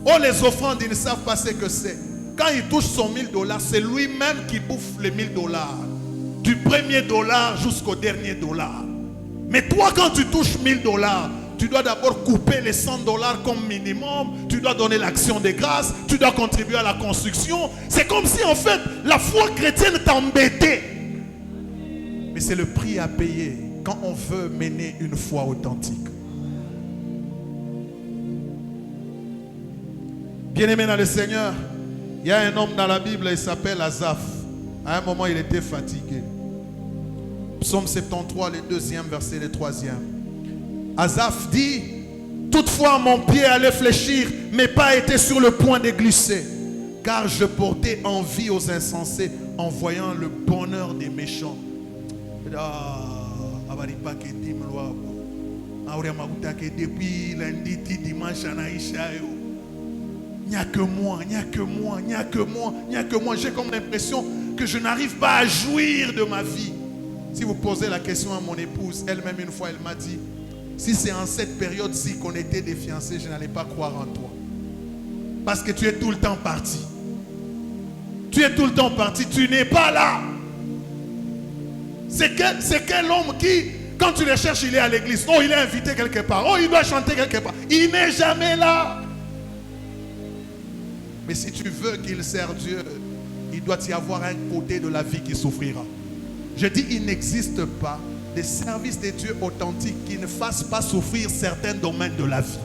S5: Oh, les offrandes, ils ne savent pas ce que c'est. Quand il touche son $1000, c'est lui-même qui bouffe les $1000. Du premier dollar jusqu'au dernier dollar. Mais toi, quand tu touches $1000, tu dois d'abord couper les $100 comme minimum. Tu dois donner l'action de grâce. Tu dois contribuer à la construction. C'est comme si, en fait, la foi chrétienne t'embêtait. Mais c'est le prix à payer quand on veut mener une foi authentique. Bien-aimé dans le Seigneur, il y a un homme dans la Bible, il s'appelle Asaph. À un moment, il était fatigué. Psaume 73, le 2e verset, le 3e. Asaph dit, toutefois mon pied allait fléchir, mes pas étaient sur le point de glisser, car je portais envie aux insensés en voyant le bonheur des méchants. Depuis lundi, dimanche, il n'y a que moi, il n'y a que moi, il n'y a que moi, il n'y a que moi. J'ai comme l'impression que je n'arrive pas à jouir de ma vie. Si vous posez la question à mon épouse, elle-même une fois, elle m'a dit, si c'est en cette période-ci qu'on était des fiancés, je n'allais pas croire en toi. Parce que tu es tout le temps parti. Tu es tout le temps parti, tu n'es pas là. C'est quel homme qui, quand tu le cherches, il est à l'église. Oh, il est invité quelque part. Oh, il doit chanter quelque part. Il n'est jamais là. Mais si tu veux qu'il serve Dieu, il doit y avoir un côté de la vie qui souffrira. Je dis, il n'existe pas des services de Dieu authentiques qui ne fassent pas souffrir certains domaines de la vie.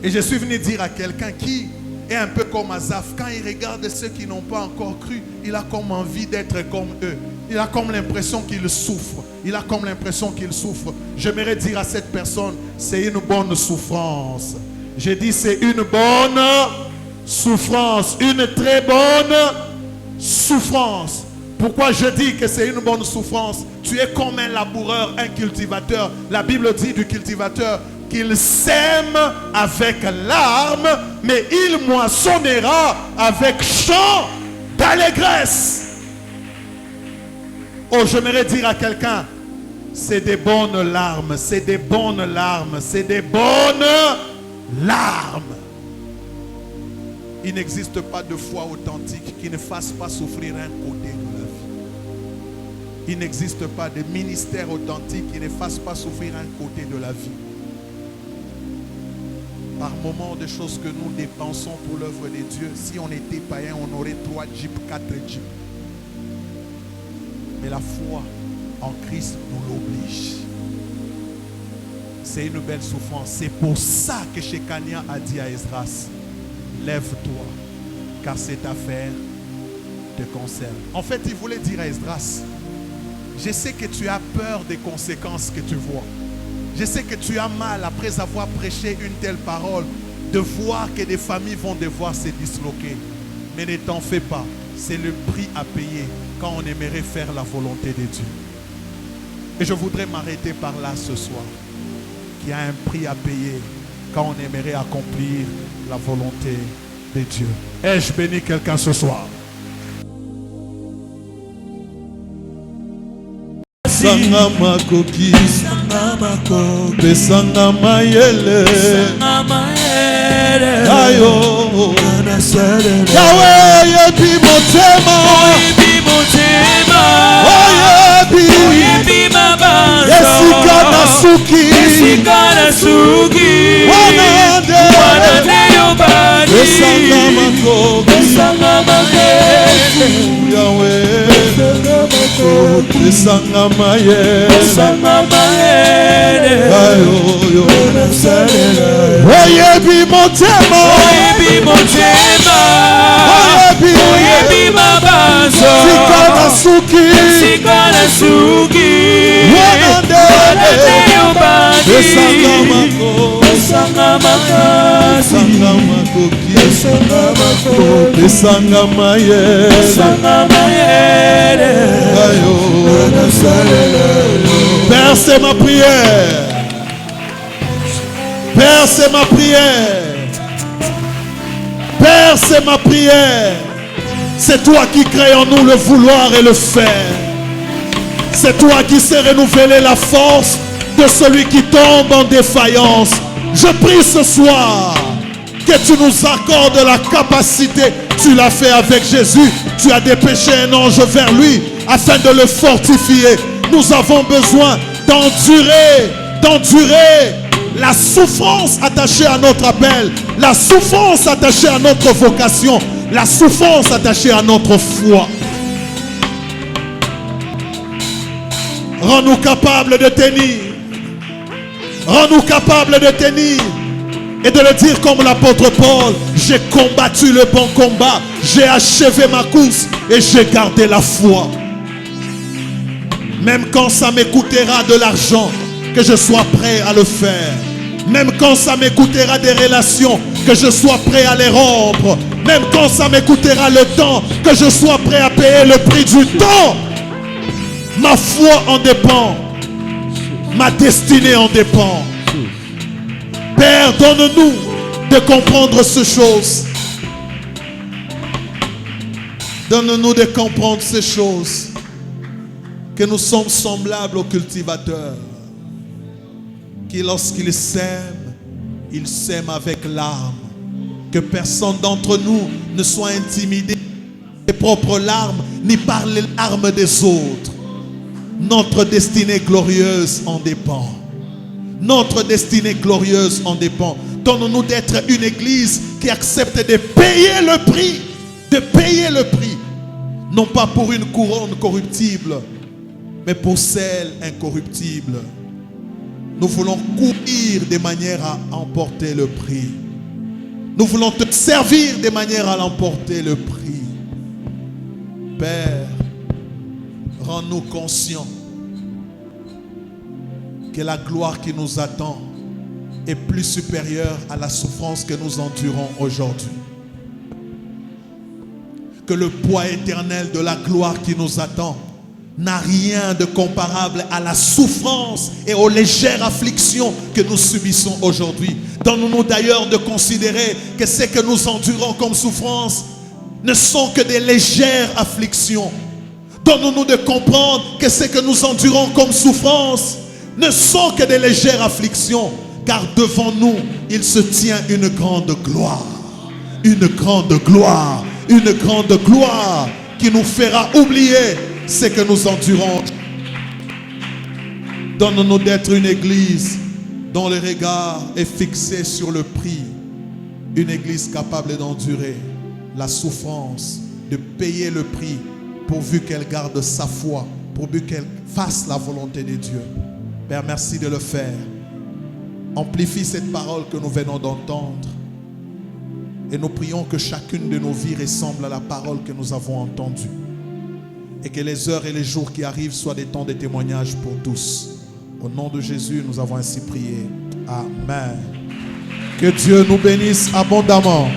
S5: Et je suis venu dire à quelqu'un qui est un peu comme Asaph, quand il regarde ceux qui n'ont pas encore cru, il a comme envie d'être comme eux. Il a comme l'impression qu'il souffre. Il a comme l'impression qu'il souffre. J'aimerais dire à cette personne, c'est une bonne souffrance. J'ai dit, c'est une bonne souffrance, une très bonne souffrance. Pourquoi je dis que c'est une bonne souffrance? Tu es comme un laboureur, un cultivateur. La Bible dit du cultivateur qu'il sème avec larmes, mais il moissonnera avec chant d'allégresse. Oh, j'aimerais dire à quelqu'un, c'est des bonnes larmes, c'est des bonnes larmes, c'est des bonnes larmes. Il n'existe pas de foi authentique qui ne fasse pas souffrir un côté de la vie. Il n'existe pas de ministère authentique qui ne fasse pas souffrir un côté de la vie. par moment de choses que nous dépensons pour l'œuvre de Dieu. Si on était païen, on aurait 3 jeeps, 4 jeeps. Mais la foi en Christ nous l'oblige. C'est une belle souffrance. C'est pour ça que Shekania a dit à Esdras, lève-toi, car cette affaire te concerne. En fait, il voulait dire à Esdras, je sais que tu as peur des conséquences que tu vois. Je sais que tu as mal, après avoir prêché une telle parole, de voir que des familles vont devoir se disloquer. Mais ne t'en fais pas. C'est le prix à payer quand on aimerait faire la volonté de Dieu. Et je voudrais m'arrêter par là ce soir. Qu'il y a un prix à payer quand on aimerait accomplir la volonté de Dieu. Ai-je béni quelqu'un ce soir?
S3: Sanga makoki, pesanga mayele, ayo, Yahweh yebi motema, oyebi esika nasuki, wanande yobani, pesanga makoki, Yahweh. Pesanga mayele, oyebi motema, oyebi mabanzo, sika nasuki, wanande yobani, pesanga makoki, pesanga mayele, Père, c'est ma prière. Père, c'est ma prière. Père, c'est ma prière. C'est toi qui crées en nous le vouloir et le faire. C'est toi qui sais renouveler la force de celui qui tombe en défaillance. Je prie ce soir que tu nous accordes la capacité. Tu l'as fait avec Jésus. Tu as dépêché un ange vers lui afin de le fortifier. Nous avons besoin d'endurer la souffrance attachée à notre appel, la souffrance attachée à notre vocation, la souffrance attachée à notre foi. Rends-nous capables de tenir. Rends-nous capables de tenir. Et de le dire comme l'apôtre Paul, j'ai combattu le bon combat, j'ai achevé ma course et j'ai gardé la foi. Même quand ça m'écoutera de l'argent, que je sois prêt à le faire. Même quand ça m'écoutera des relations, que je sois prêt à les rompre. Même quand ça m'écoutera le temps, que je sois prêt à payer le prix du temps. Ma foi en dépend. Ma destinée en dépend. Père, donne-nous de comprendre ces choses. Donne-nous de comprendre ces choses. Que nous sommes semblables au cultivateur. Qui lorsqu'il sème, il sème avec larmes. Que personne d'entre nous ne soit intimidé par ses propres larmes, ni par les larmes des autres. Notre destinée glorieuse en dépend. Notre destinée glorieuse en dépend. Donne-nous d'être une église qui accepte de payer le prix. De payer le prix. Non pas pour une couronne corruptible, mais pour celle incorruptible. Nous voulons courir de manière à emporter le prix. Nous voulons te servir de manière à l'emporter le prix. Père, rends-nous conscients que la gloire qui nous attend est plus supérieure à la souffrance que nous endurons aujourd'hui. Que le poids éternel de la gloire qui nous attend n'a rien de comparable à la souffrance et aux légères afflictions que nous subissons aujourd'hui. Donne-nous d'ailleurs de considérer que ce que nous endurons comme souffrance ne sont que des légères afflictions. Donne-nous de comprendre que ce que nous endurons comme souffrance ne sont que des légères afflictions, car devant nous, il se tient une grande gloire. Une grande gloire. Une grande gloire qui nous fera oublier ce que nous endurons. Donne-nous d'être une église dont le regard est fixé sur le prix
S5: Une église capable d'endurer la souffrance, de payer le prix, pourvu qu'elle garde sa foi, pourvu qu'elle fasse la volonté de Dieu. Père, merci de le faire. Amplifie cette parole que nous venons d'entendre. Et nous prions que chacune de nos vies ressemble à la parole que nous avons entendue. Et que les heures et les jours qui arrivent soient des temps de témoignage pour tous. Au nom de Jésus, nous avons ainsi prié. Amen. Que Dieu nous bénisse abondamment.